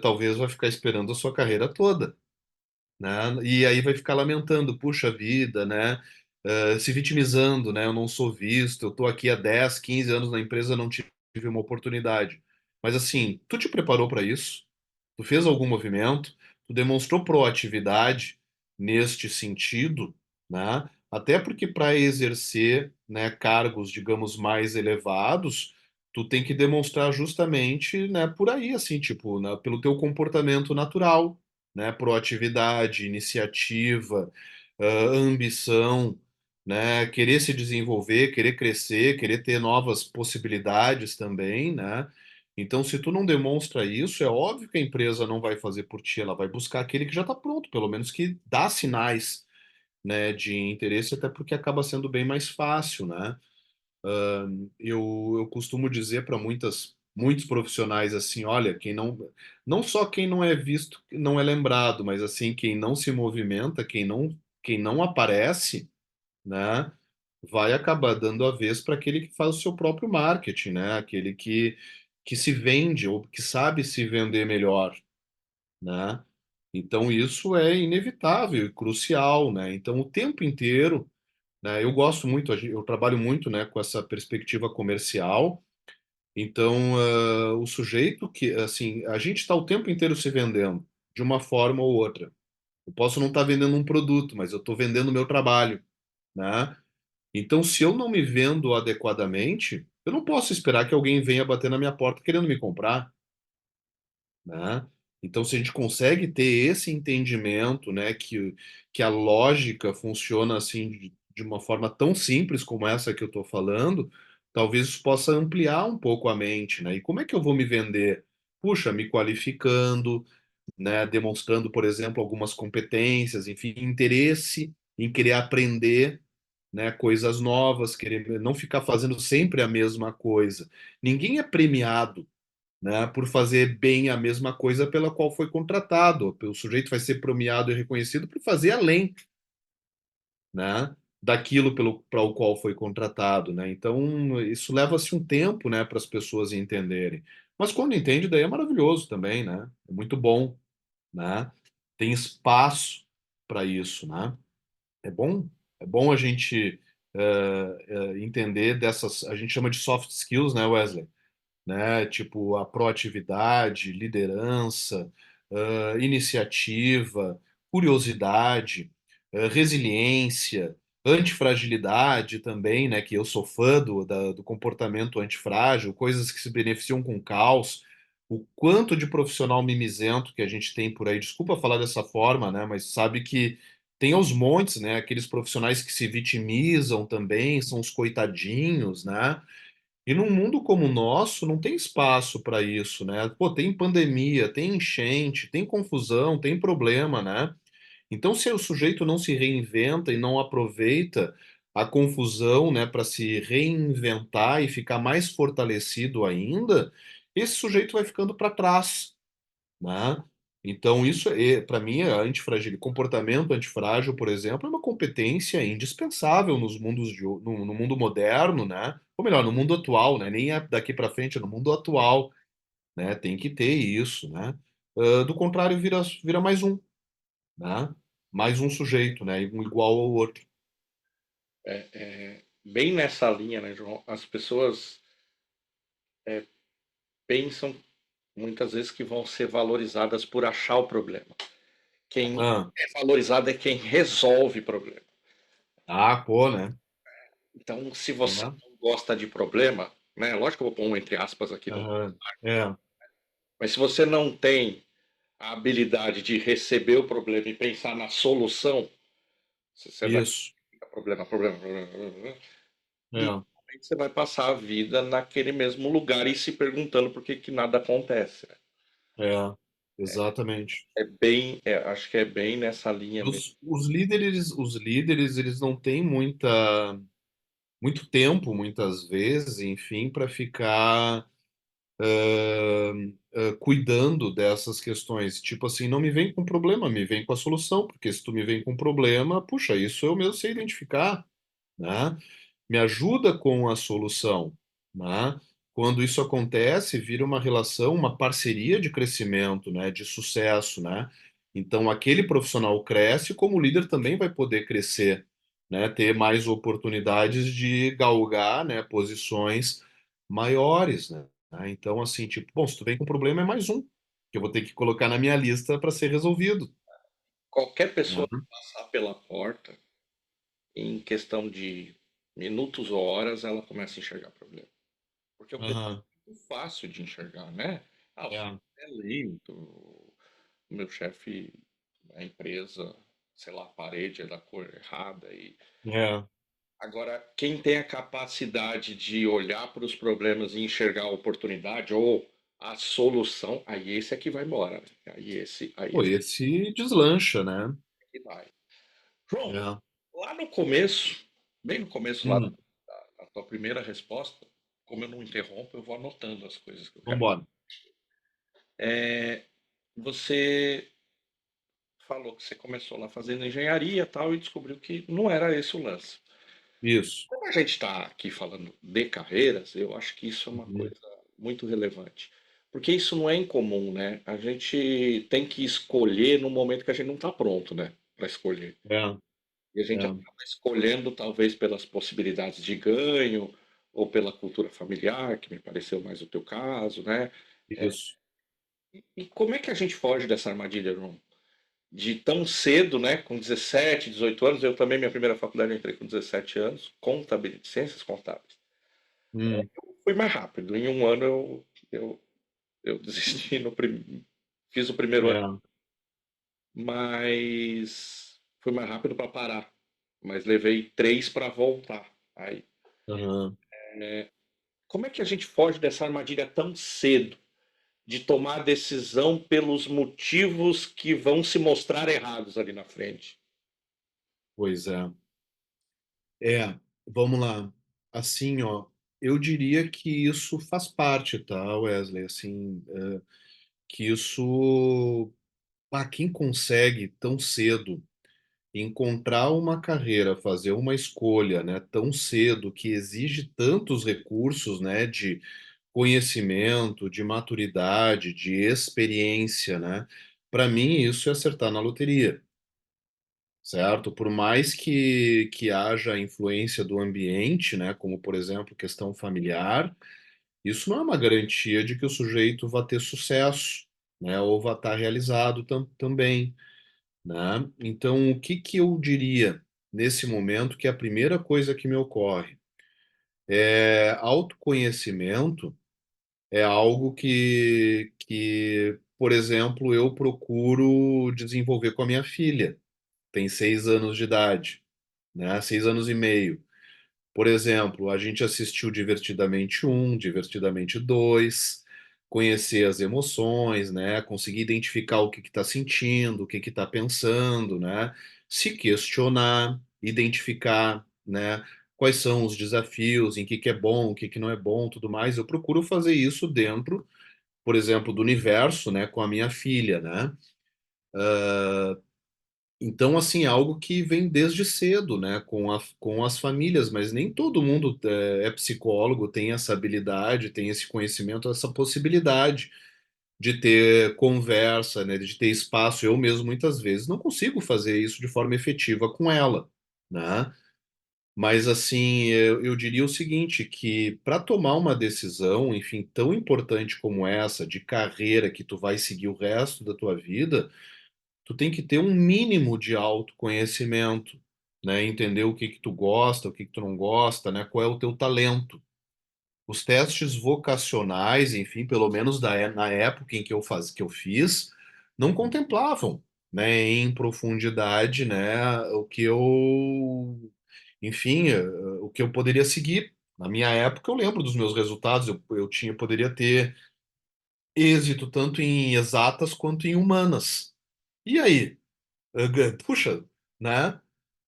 talvez vai ficar esperando a sua carreira toda, né? E aí vai ficar lamentando, puxa vida, né? se vitimizando, né? Eu não sou visto, eu estou aqui há 10, 15 anos na empresa, não tive uma oportunidade. Mas assim, tu te preparou para isso? Tu fez algum movimento? Tu demonstrou proatividade neste sentido, né? Até porque para exercer, né, cargos, digamos, mais elevados, tu tem que demonstrar justamente, né, por aí, assim, tipo, né, pelo teu comportamento natural, né? Proatividade, iniciativa, ambição, né? Querer se desenvolver, querer crescer, querer ter novas possibilidades também, né? Então, se tu não demonstra isso, é óbvio que a empresa não vai fazer por ti, ela vai buscar aquele que já está pronto, pelo menos que dá sinais, né, de interesse, até porque acaba sendo bem mais fácil, né? Eu costumo dizer para muitos profissionais assim, olha, quem não, não só quem não é visto, não é lembrado, mas assim, quem não se movimenta, quem não aparece, né, vai acabar dando a vez para aquele que faz o seu próprio marketing, né, aquele que se vende ou que sabe se vender melhor, né? Então isso é inevitável e crucial, né? Então o tempo inteiro, né, eu gosto muito, eu trabalho muito, né, com essa perspectiva comercial. Então, o sujeito que, assim, a gente está o tempo inteiro se vendendo de uma forma ou outra. Eu posso não estar vendendo um produto, mas eu estou vendendo o meu trabalho, né? Então, se eu não me vendo adequadamente, eu não posso esperar que alguém venha bater na minha porta querendo me comprar, né? Então, se a gente consegue ter esse entendimento, né, que a lógica funciona assim de uma forma tão simples como essa que eu estou falando, talvez isso possa ampliar um pouco a mente, né? E como é que eu vou me vender? Puxa, me qualificando, né, demonstrando, por exemplo, algumas competências, enfim, interesse em querer aprender, né, coisas novas, querer não ficar fazendo sempre a mesma coisa. Ninguém é premiado, né, por fazer bem a mesma coisa pela qual foi contratado. O sujeito vai ser premiado e reconhecido por fazer além, né, daquilo para o qual foi contratado, né? Então, isso leva-se um tempo, né, para as pessoas entenderem. Mas quando entende, daí é maravilhoso também, né? É muito bom, né? Tem espaço para isso, né? É bom, é bom a gente entender dessas, a gente chama de soft skills, né, Wesley? Né? Tipo a proatividade, liderança, iniciativa, curiosidade, resiliência, antifragilidade também, né? Que eu sou fã do comportamento antifrágil, coisas que se beneficiam com caos. O quanto de profissional mimizento que a gente tem por aí, desculpa falar dessa forma, né? Mas sabe que tem aos montes, né? Aqueles profissionais que se vitimizam também, são os coitadinhos, né? E num mundo como o nosso, não tem espaço para isso, né? Pô, tem pandemia, tem enchente, tem confusão, tem problema, né? Então, se o sujeito não se reinventa e não aproveita a confusão, né, para se reinventar e ficar mais fortalecido ainda, esse sujeito vai ficando para trás, né? Então, isso é, para mim, é antifrágil. Comportamento antifrágil, por exemplo, é uma competência indispensável nos mundos no mundo moderno, né? Ou melhor, no mundo atual, né? Nem é daqui para frente, é no mundo atual, né? Tem que ter isso, né? Do contrário, vira mais um, né? Mais um sujeito, né? Um igual ao outro. Bem nessa linha, né, João? As pessoas pensam muitas vezes que vão ser valorizadas por achar o problema. Quem Ah, é valorizado é quem resolve problema. pô, né? Então, se você É, não gosta de problema, né? Lógico que eu vou pôr um entre aspas aqui, não, aham, é, mas se você não tem a habilidade de receber o problema e pensar na solução, você vai isso. problema, problema, problema, problema, e É, você vai passar a vida naquele mesmo lugar e se perguntando por que, que nada acontece. Né? é, exatamente. É bem, acho que é bem nessa linha mesmo. Os líderes, eles não têm muito tempo, muitas vezes, enfim, para ficar cuidando dessas questões. Tipo assim, não me vem com problema, me vem com a solução, porque se tu me vem com problema, puxa, isso eu mesmo sei identificar, né? Me ajuda com a solução, né? Quando isso acontece, vira uma relação, uma parceria de crescimento, né? De sucesso, né? Então, aquele profissional cresce, como o líder também vai poder crescer, né, ter mais oportunidades de galgar, né, posições maiores, né? Então, assim, tipo, bom, se tu vem com problema, é mais um que eu vou ter que colocar na minha lista para ser resolvido, Qualquer pessoa que né? passar pela porta, em questão de minutos ou horas, ela começa a enxergar problema. Porque o problema Aham. é muito fácil de enxergar, né? Ah, o chefe É, é lento, o meu chefe, a empresa, sei lá, a parede é da cor errada. é, Agora, quem tem a capacidade de olhar para os problemas e enxergar a oportunidade ou a solução, aí esse é que vai embora, né? Aí pô, esse esse deslancha, né? é que vai. João, É. lá no começo, bem no começo lá Hum, da tua primeira resposta, como eu não interrompo, eu vou anotando as coisas que eu quero. vambora. Você falou que você começou lá fazendo engenharia e tal e descobriu que não era esse o lance. Isso. Como a gente está aqui falando de carreiras, eu acho que isso é uma Uhum. coisa muito relevante. Porque isso não é incomum, né? A gente tem que escolher no momento que a gente não está pronto, né? Para escolher. É, E a gente é, acaba escolhendo, talvez, pelas possibilidades de ganho, ou pela cultura familiar, que me pareceu mais o teu caso, né? isso. E como é que a gente foge dessa armadilha, João? De tão cedo, né? Com 17, 18 anos, eu também, minha primeira faculdade, eu entrei com 17 anos, contabilidade, ciências contábeis. Hum, Fui mais rápido. Em um ano eu desisti fiz o primeiro ano, é, mas fui mais rápido para parar. Mas levei 3 para voltar. Aí, aham. como é que a gente foge dessa armadilha tão cedo? De tomar a decisão pelos motivos que vão se mostrar errados ali na frente. Pois é. É, vamos lá. Assim, ó, eu diria que isso faz parte, tá, Wesley? Assim, que isso, quem consegue tão cedo encontrar uma carreira, fazer uma escolha, né, tão cedo, que exige tantos recursos, né, de conhecimento, de maturidade, de experiência, né? Para mim, isso é acertar na loteria, certo? Por mais que haja influência do ambiente, né, como por exemplo questão familiar, isso não é uma garantia de que o sujeito vá ter sucesso, né, ou vá estar realizado também, né? Então, o que que eu diria nesse momento que é a primeira coisa que me ocorre? Autoconhecimento é algo por exemplo, eu procuro desenvolver com a minha filha, tem 6 anos de idade, né? 6 anos e meio. Por exemplo, a gente assistiu Divertidamente um, Divertidamente dois, conhecer as emoções, né? Conseguir identificar o que está sentindo, o que está pensando, né? Se questionar, identificar, né? Quais são os desafios, em que é bom, o que não é bom, tudo mais. Eu procuro fazer isso dentro, por exemplo, do universo, né? Com a minha filha, né? Então, assim, é algo que vem desde cedo, né, com as famílias, mas nem todo mundo é psicólogo, tem essa habilidade, tem esse conhecimento, essa possibilidade de ter conversa, né, de ter espaço. Eu mesmo, muitas vezes, não consigo fazer isso de forma efetiva com ela, né? Mas, assim, eu diria o seguinte, que para tomar uma decisão, enfim, tão importante como essa, de carreira que tu vai seguir o resto da tua vida, tu tem que ter um mínimo de autoconhecimento, né? Entender o que que tu gosta, o que que tu não gosta, né? Qual é o teu talento. Os testes vocacionais, enfim, pelo menos na época em que que eu fiz, não contemplavam, né, em profundidade, né, enfim, o que eu poderia seguir. Na minha época, eu lembro dos meus resultados, poderia ter êxito tanto em exatas quanto em humanas. E aí? Puxa, né?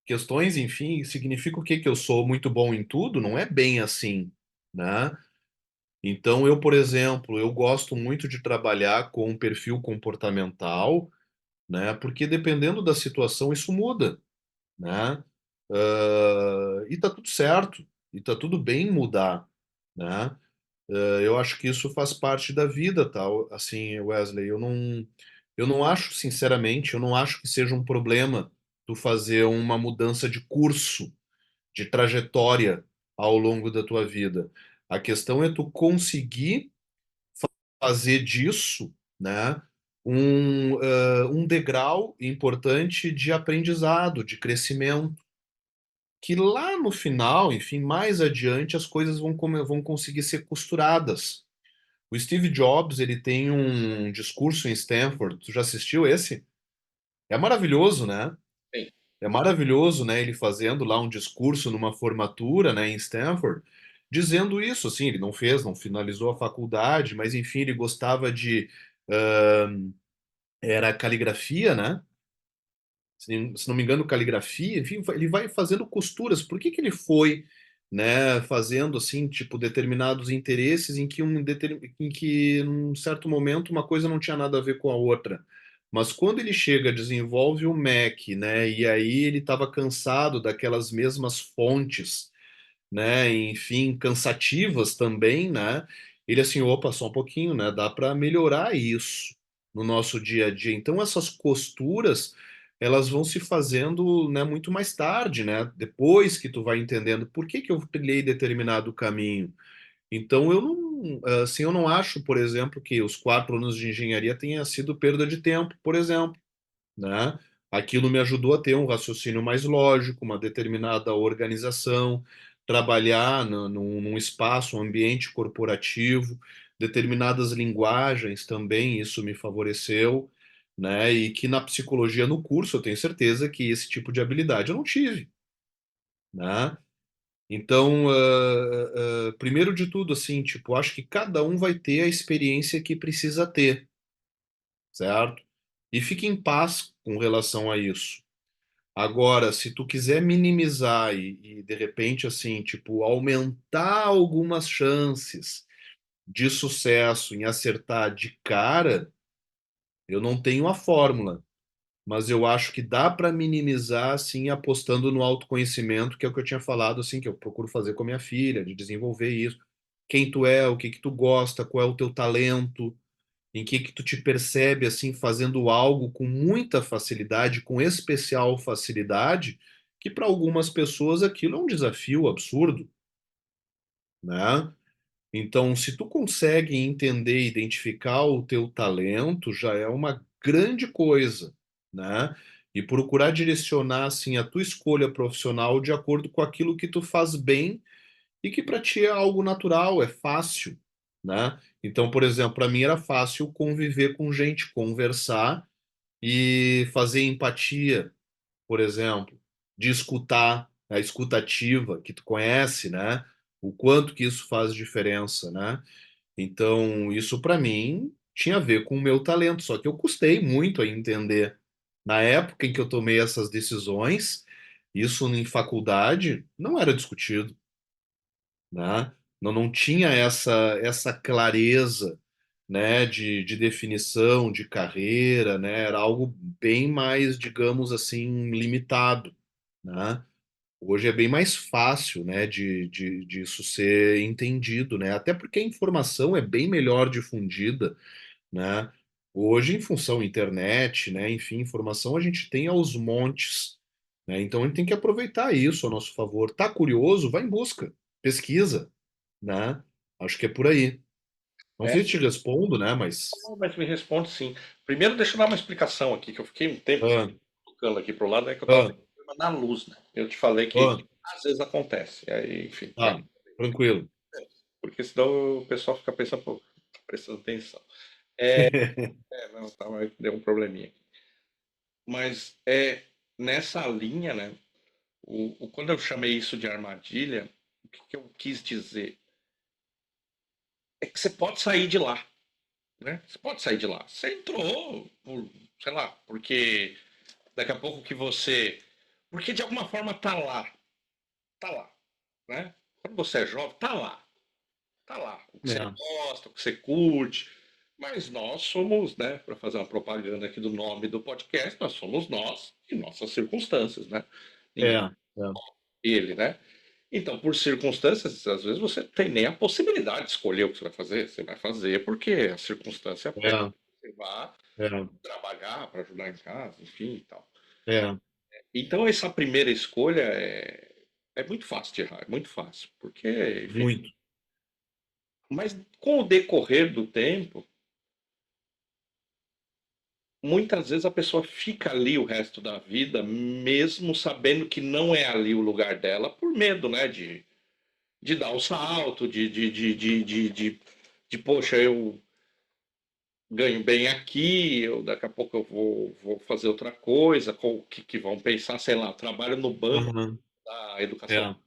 Questões, enfim, significa o quê? Que eu sou muito bom em tudo? Não é bem assim, né? Então, eu, por exemplo, eu gosto muito de trabalhar com um perfil comportamental, né? Porque dependendo da situação, isso muda, né? E tá tudo certo, e tá tudo bem mudar, né? Eu acho que isso faz parte da vida, tal. Assim, Wesley, eu não acho, sinceramente, eu não acho que seja um problema tu fazer uma mudança de curso, de trajetória ao longo da tua vida. A questão é tu conseguir fazer disso, né, um degrau importante de aprendizado, de crescimento, que lá no final, enfim, mais adiante, as coisas vão conseguir ser costuradas. O Steve Jobs, ele tem um discurso em Stanford. Tu já assistiu esse? É maravilhoso, né? Sim. É maravilhoso, né? Ele fazendo lá um discurso numa formatura, né, em Stanford, dizendo isso, assim, ele não fez, não finalizou a faculdade, mas enfim, ele gostava de, era caligrafia, né? Se não me engano, caligrafia, enfim, ele vai fazendo costuras. Por que que ele foi, né, fazendo assim, tipo, determinados interesses em que, num certo momento, uma coisa não tinha nada a ver com a outra. Mas quando ele chega, desenvolve o Mac, né, e aí ele estava cansado daquelas mesmas fontes, né, enfim, cansativas também, né? Ele assim, opa, só um pouquinho, né? Dá para melhorar isso no nosso dia a dia. Então essas costuras, elas vão se fazendo, né, muito mais tarde, né? Depois que tu vai entendendo por que que eu trilhei determinado caminho. Então eu não, assim, eu não acho, por exemplo, que os 4 anos de engenharia tenha sido perda de tempo, por exemplo, né? Aquilo me ajudou a ter um raciocínio mais lógico, uma determinada organização, trabalhar num espaço, um ambiente corporativo, determinadas linguagens também, isso me favoreceu, né? E que na psicologia, no curso, eu tenho certeza que esse tipo de habilidade eu não tive, né? Então, primeiro de tudo, assim, tipo, acho que cada um vai ter a experiência que precisa ter, certo? E fique em paz com relação a isso. Agora, se tu quiser minimizar e de repente assim, tipo, aumentar algumas chances de sucesso em acertar de cara, eu não tenho a fórmula, mas eu acho que dá para minimizar assim apostando no autoconhecimento, que é o que eu tinha falado assim, que eu procuro fazer com a minha filha, de desenvolver isso. Quem tu é, o que que tu gosta, qual é o teu talento, em que tu te percebe assim fazendo algo com muita facilidade, com especial facilidade, que para algumas pessoas aquilo é um desafio absurdo, né? Então, se tu consegue entender e identificar o teu talento, já é uma grande coisa, né? E procurar direcionar assim a tua escolha profissional de acordo com aquilo que tu faz bem e que para ti é algo natural, é fácil, né? Então, por exemplo, para mim era fácil conviver com gente, conversar e fazer empatia, por exemplo, de escutar, a escutativa que tu conhece, né? O quanto que isso faz diferença, né? Então, isso para mim tinha a ver com o meu talento, só que eu custei muito a entender. Na época em que eu tomei essas decisões, isso em faculdade não era discutido, né? Não tinha essa clareza, né, de definição de carreira, né? Era algo bem mais, digamos assim, limitado, né? Hoje é bem mais fácil, né, de isso ser entendido, né? Até porque a informação é bem melhor difundida, né? Hoje, em função da internet, né, enfim, informação a gente tem aos montes, né? Então a gente tem que aproveitar isso a nosso favor. Tá curioso? Vai em busca, pesquisa, né? Acho que é por aí. Não É, sei se te respondo, né? Mas. mas me responde sim. Primeiro, deixa eu dar uma explicação aqui, que eu fiquei um tempo Ah, tocando aqui pro lado, é que eu estava ah, tendo problema na luz, né? Eu te falei que ah, às vezes acontece. Aí, enfim, tá, tranquilo. porque senão o pessoal fica pensando, pô, tá prestando atenção. Não, tá, mas deu um probleminha aqui. Mas nessa linha, né? Quando eu chamei isso de armadilha, o que, que eu quis dizer? É que você pode sair de lá, né? Você pode sair de lá. Você entrou, sei lá, porque daqui a pouco que você. Porque de alguma forma tá lá, né? Quando você é jovem, tá lá. Tá lá. O que você É, gosta, o que você curte. Mas nós somos, né? Para fazer uma propaganda aqui do nome do podcast, nós somos nós e nossas circunstâncias, né? é, Ninguém é, é ele, né? Então, por circunstâncias, às vezes você tem nem a possibilidade de escolher o que você vai fazer. Você vai fazer porque a circunstância pede é, que você vá é, trabalhar para ajudar em casa, enfim e tal. é. Então essa primeira escolha é muito fácil de errar, é muito fácil, porque, enfim. Muito. Mas com o decorrer do tempo, muitas vezes a pessoa fica ali o resto da vida, mesmo sabendo que não é ali o lugar dela, por medo, né, de dar o salto, poxa, eu ganho bem aqui, eu, daqui a pouco eu vou fazer outra coisa, com o que vão pensar, sei lá, eu trabalho no banco Aham. da educação,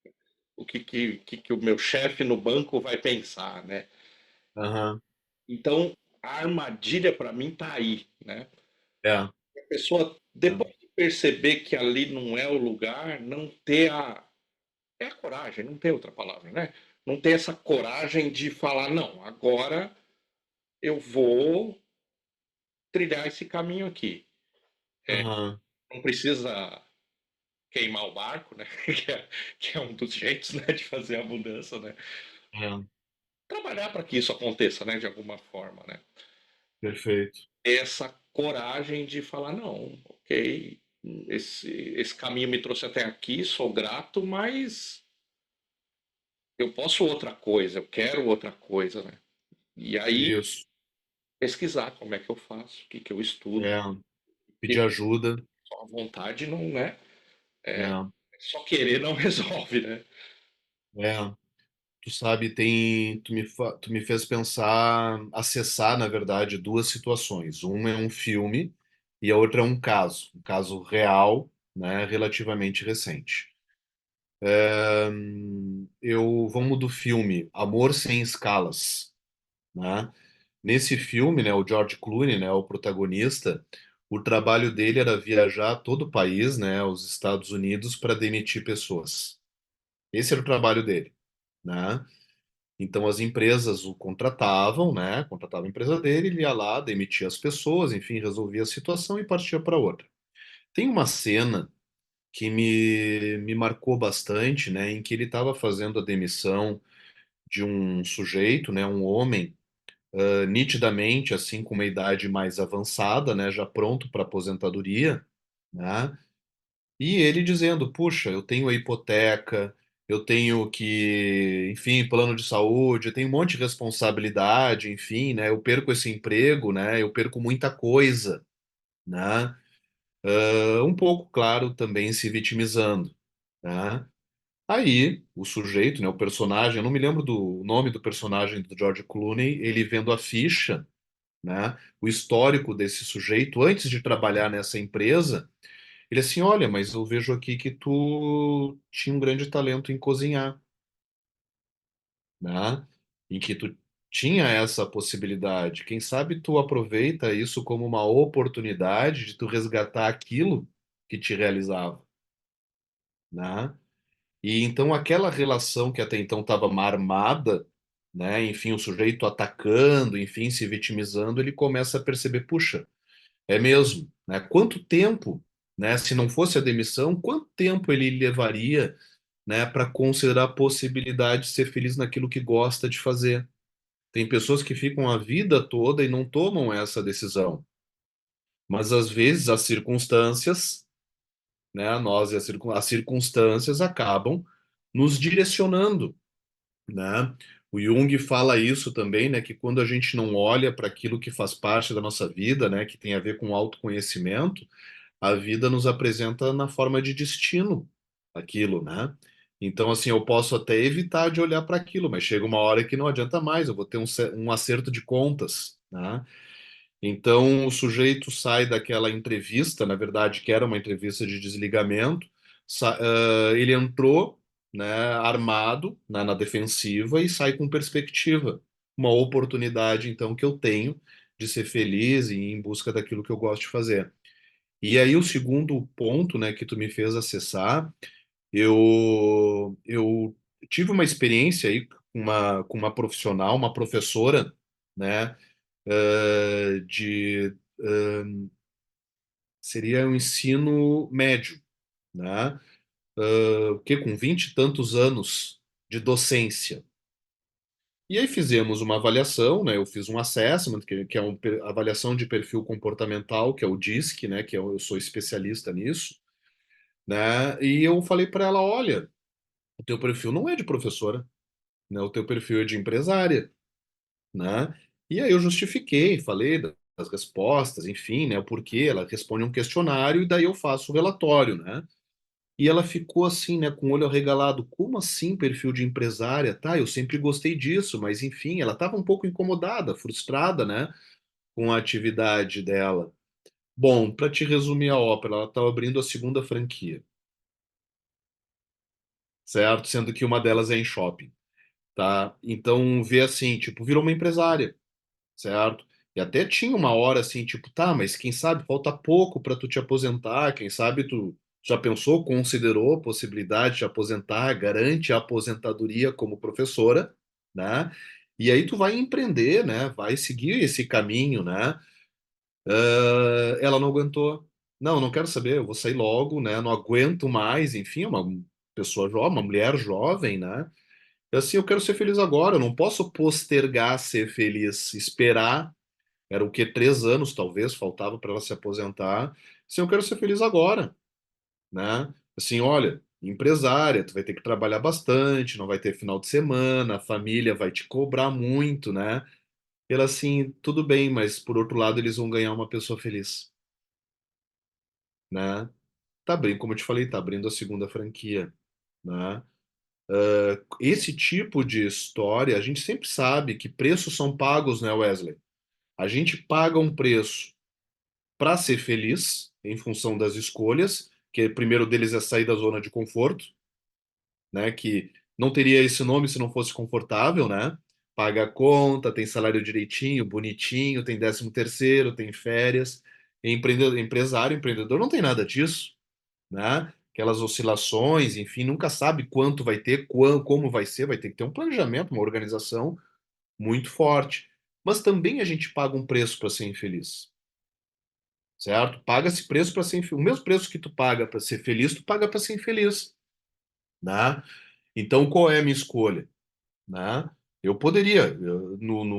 É. o que o meu chefe no banco vai pensar, né? Aham. Então, a armadilha para mim tá aí, né? É. A pessoa, depois de perceber que ali não é o lugar, não ter a coragem, não tem outra palavra, né? Não ter essa coragem de falar, não, agora eu vou trilhar esse caminho aqui. Aham. Não precisa queimar o barco, né? Que é um dos jeitos, né, de fazer a mudança, né? É. Trabalhar para que isso aconteça, né, de alguma forma, né? Perfeito. Ter essa coragem de falar, não, ok, esse caminho me trouxe até aqui, sou grato, mas eu posso outra coisa, eu quero outra coisa, né? E aí Isso. pesquisar como é que eu faço, o que que eu estudo, É. Pedir porque ajuda. só a vontade não, né? É. Só querer não resolve, né? É. Tu sabe, tu me fez pensar, acessar, na verdade, duas situações. Uma é um filme e a outra é um caso real, né, relativamente recente. Vamos do filme Amor Sem Escalas, né? Nesse filme, né, o George Clooney, né, o protagonista, o trabalho dele era viajar todo o país, né, os Estados Unidos, para demitir pessoas. Esse era o trabalho dele, né? Então as empresas o contratavam, né? Contratava a empresa dele, ele ia lá, demitia as pessoas, enfim, resolvia a situação e partia para outra. Tem uma cena que me marcou bastante, né? Em que ele estava fazendo a demissão de um sujeito, né? Um homem, nitidamente assim com uma idade mais avançada, né? Já pronto para aposentadoria, né? E ele dizendo, puxa, eu tenho a hipoteca, eu tenho que, enfim, plano de saúde, eu tenho um monte de responsabilidade, enfim, né? Eu perco esse emprego, né? Eu perco muita coisa, né? Um pouco, claro, também se vitimizando, né? Aí, o sujeito, né, o personagem, eu não me lembro do nome do personagem do George Clooney, ele vendo a ficha, né? O histórico desse sujeito antes de trabalhar nessa empresa. Ele assim, olha, mas eu vejo aqui que tu tinha um grande talento em cozinhar, né? Em que tu tinha essa possibilidade. Quem sabe tu aproveita isso como uma oportunidade de tu resgatar aquilo que te realizava, né? E então aquela relação que até então estava marmada, né? Enfim, o sujeito atacando, enfim, se vitimizando, ele começa a perceber, puxa, é mesmo, né? Quanto tempo, né? Se não fosse a demissão, quanto tempo ele levaria, né, para considerar a possibilidade de ser feliz naquilo que gosta de fazer? Tem pessoas que ficam a vida toda e não tomam essa decisão, mas às vezes as circunstâncias, né, nós e as circunstâncias acabam nos direcionando, né? O Jung fala isso também, né, que quando a gente não olha para aquilo que faz parte da nossa vida, né, que tem a ver com autoconhecimento, a vida nos apresenta na forma de destino aquilo, né? Então, assim, eu posso até evitar de olhar para aquilo, mas chega uma hora que não adianta mais, eu vou ter um acerto de contas, né? Então, o sujeito sai daquela entrevista, na verdade, que era uma entrevista de desligamento, ele entrou, né, armado, na defensiva e sai com perspectiva. Uma oportunidade, então, que eu tenho de ser feliz e ir em busca daquilo que eu gosto de fazer. E aí o segundo ponto, né, que tu me fez acessar, eu tive uma experiência aí com uma profissional, uma professora, né, de seria um ensino médio, né, o que com 20 e tantos anos de docência. E aí fizemos uma avaliação, né? Eu fiz um assessment, que é uma avaliação de perfil comportamental, que é o DISC, né? Que eu sou especialista nisso. né? E eu falei para ela, olha, o teu perfil não é de professora, né? O teu perfil é de empresária, né? E aí eu justifiquei, falei das respostas, enfim, né? O porquê. Ela responde um questionário e daí eu faço o relatório, né? E ela ficou assim, né, com o olho arregalado. Como assim perfil de empresária? Tá, eu sempre gostei disso, mas enfim, ela estava um pouco incomodada, frustrada, né, com a atividade dela. Bom, para te resumir a ópera, ela estava abrindo a segunda franquia, certo? Sendo que uma delas é em shopping, tá? Então, vê assim, tipo, virou uma empresária, certo? E até tinha uma hora assim, tipo, tá, mas quem sabe falta pouco para tu te aposentar, quem sabe tu já pensou, considerou a possibilidade de te aposentar, garante a aposentadoria como professora, né? E aí tu vai empreender, né? Vai seguir esse caminho, né? Ela não aguentou. Não, não quero saber, eu vou sair logo, né? Não aguento mais, enfim, é uma pessoa jovem, uma mulher jovem, né? E assim, eu quero ser feliz agora, eu não posso postergar ser feliz, esperar. Era o quê? 3 anos, talvez, faltava para ela se aposentar. Assim, eu quero ser feliz agora, né? Assim, olha, empresária, tu vai ter que trabalhar bastante, não vai ter final de semana, a família vai te cobrar muito, né? Ela assim, tudo bem, mas por outro lado eles vão ganhar uma pessoa feliz, né? Tá abrindo, como eu te falei, tá abrindo a segunda franquia, né? Esse tipo de história, a gente sempre sabe que preços são pagos, né, Wesley? A gente paga um preço para ser feliz, em função das escolhas, que o primeiro deles é sair da zona de conforto, né? Que não teria esse nome se não fosse confortável, né? Paga a conta, tem salário direitinho, bonitinho, tem 13º, tem férias. Empresário, empreendedor não tem nada disso, né? Aquelas oscilações, enfim, nunca sabe quanto vai ter, como vai ter que ter um planejamento, uma organização muito forte. Mas também a gente paga um preço para ser infeliz, certo? Paga esse preço para ser infeliz. O mesmo preço que tu paga para ser feliz, tu paga para ser infeliz, né? Então, qual é a minha escolha, né? Eu poderia,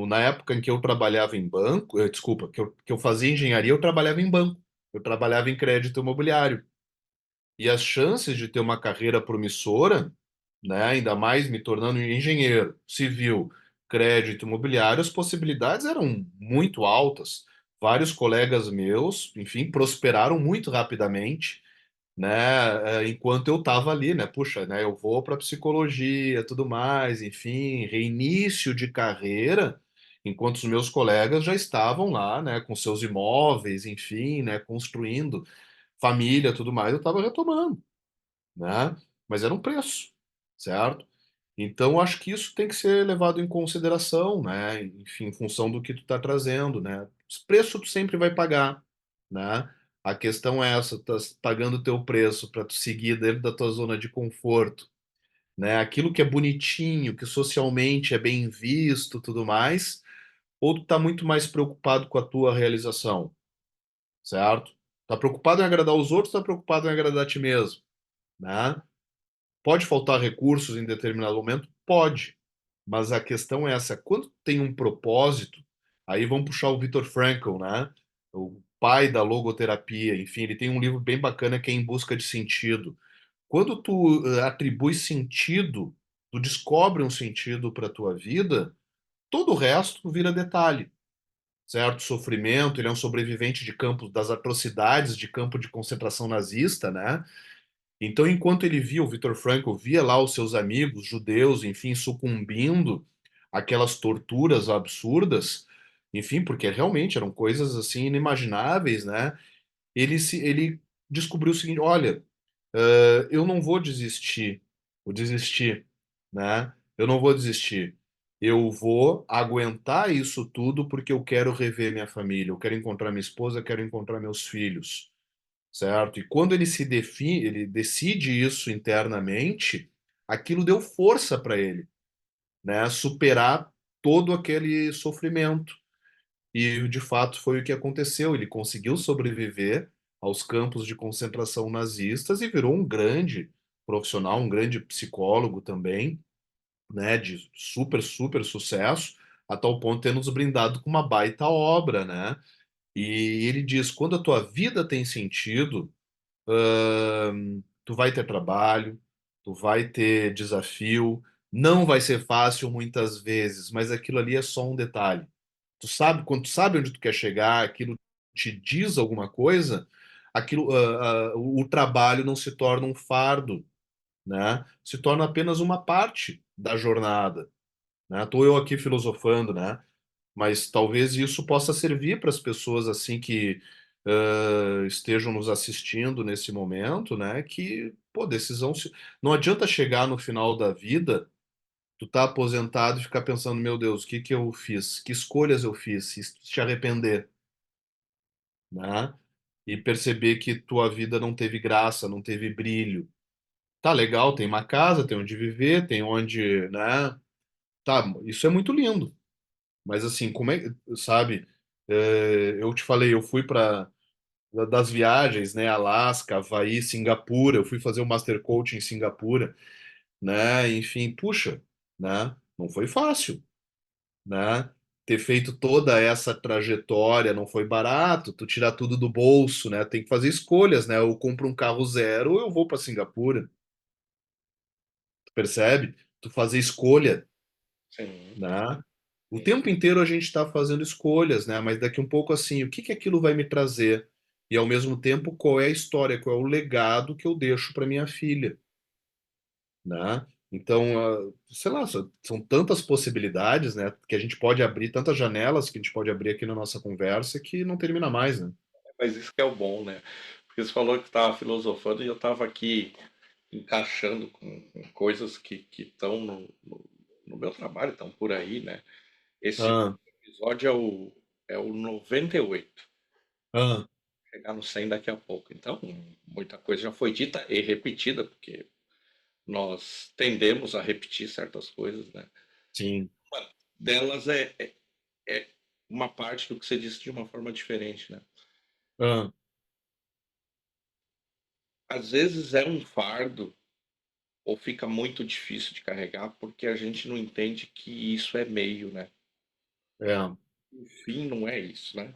na época em que eu trabalhava em banco, desculpa, que eu fazia engenharia, eu trabalhava em banco, eu trabalhava em crédito imobiliário. E as chances de ter uma carreira promissora, né, ainda mais me tornando engenheiro civil, crédito imobiliário, as possibilidades eram muito altas. Vários colegas meus, enfim, prosperaram muito rapidamente, né, enquanto eu estava ali, né, puxa, né, eu vou para psicologia, tudo mais, enfim, reinício de carreira, enquanto os meus colegas já estavam lá, né, com seus imóveis, enfim, né, construindo família, tudo mais, eu estava retomando, né? Mas era um preço, certo? Então, acho que isso tem que ser levado em consideração, né? Enfim, em função do que tu está trazendo, né? Os preços tu sempre vai pagar, né? A questão é essa, tu tá pagando o teu preço para tu seguir dentro da tua zona de conforto, né? Aquilo que é bonitinho, que socialmente é bem visto, tudo mais, ou tu tá muito mais preocupado com a tua realização, certo? Tá preocupado em agradar os outros, tá preocupado em agradar a ti mesmo, né? Pode faltar recursos em determinado momento? Pode. Mas a questão é essa, quando tem um propósito, aí vamos puxar o Viktor Frankl, né? O pai da logoterapia, enfim, ele tem um livro bem bacana que é Em Busca de Sentido. Quando tu atribui sentido, tu descobre um sentido para a tua vida, todo o resto vira detalhe, certo? Sofrimento, ele é um sobrevivente de campo das atrocidades de campo de concentração nazista, né? Então, enquanto ele via, o Viktor Frankl via lá os seus amigos judeus, enfim, sucumbindo àquelas torturas absurdas, enfim, porque realmente eram coisas assim inimagináveis, né? Ele descobriu o seguinte: olha, eu não vou desistir, vou desistir, né? Eu não vou desistir. Eu vou aguentar isso tudo porque eu quero rever minha família, eu quero encontrar minha esposa, eu quero encontrar meus filhos, certo? E quando ele se define, ele decide isso internamente, aquilo deu força para ele, né? Superar todo aquele sofrimento. E de fato foi o que aconteceu. Ele conseguiu sobreviver aos campos de concentração nazistas e virou um grande profissional, um grande psicólogo também, né? De super, super sucesso, a tal ponto de ter nos brindado com uma baita obra, né? E ele diz: quando a tua vida tem sentido, tu vai ter trabalho, tu vai ter desafio, não vai ser fácil muitas vezes, mas aquilo ali é só um detalhe. Tu sabe, quando tu sabe onde tu quer chegar, aquilo te diz alguma coisa, o trabalho não se torna um fardo, né? Se torna apenas uma parte da jornada, né? Tô eu aqui filosofando, né? Mas talvez isso possa servir para as pessoas assim que estejam nos assistindo nesse momento, né? Que, pô, não adianta chegar no final da vida, tu tá aposentado e ficar pensando, meu Deus, o que que eu fiz? Que escolhas eu fiz? E te arrepender, né? E perceber que tua vida não teve graça, não teve brilho. Tá legal, tem uma casa, tem onde viver, tem onde, né? Tá, isso é muito lindo. Mas assim, como é, sabe? Eu te falei, eu fui para das viagens, né? Alasca, Havaí, Singapura. Eu fui fazer o Master Coach em Singapura, né? Enfim, puxa, né? Não foi fácil, né? Ter feito toda essa trajetória não foi barato. Tu tirar tudo do bolso, né? Tem que fazer escolhas, né? Eu compro um carro zero, ou eu vou para Singapura. Tu percebe? Tu fazer escolha, Sim, né? O sim. tempo inteiro a gente está fazendo escolhas, né? Mas daqui um pouco assim, o que que aquilo vai me trazer? E ao mesmo tempo, qual é a história, qual é o legado que eu deixo para minha filha, né? Então, sei lá, são tantas possibilidades, né? Que a gente pode abrir, tantas janelas que a gente pode abrir aqui na nossa conversa que não termina mais, né? Mas isso que é o bom, né? Porque você falou que estava filosofando e eu estava aqui encaixando com coisas que estão no meu trabalho, estão por aí, né? Esse Ah, episódio é o 98. ah, Chegar no 100 daqui a pouco. Então, muita coisa já foi dita e repetida, porque nós tendemos a repetir certas coisas, né? sim. Uma delas é uma parte do que você disse de uma forma diferente, né? Ah, Às vezes é um fardo ou fica muito difícil de carregar porque a gente não entende que isso é meio, né? é, O fim não é isso, né?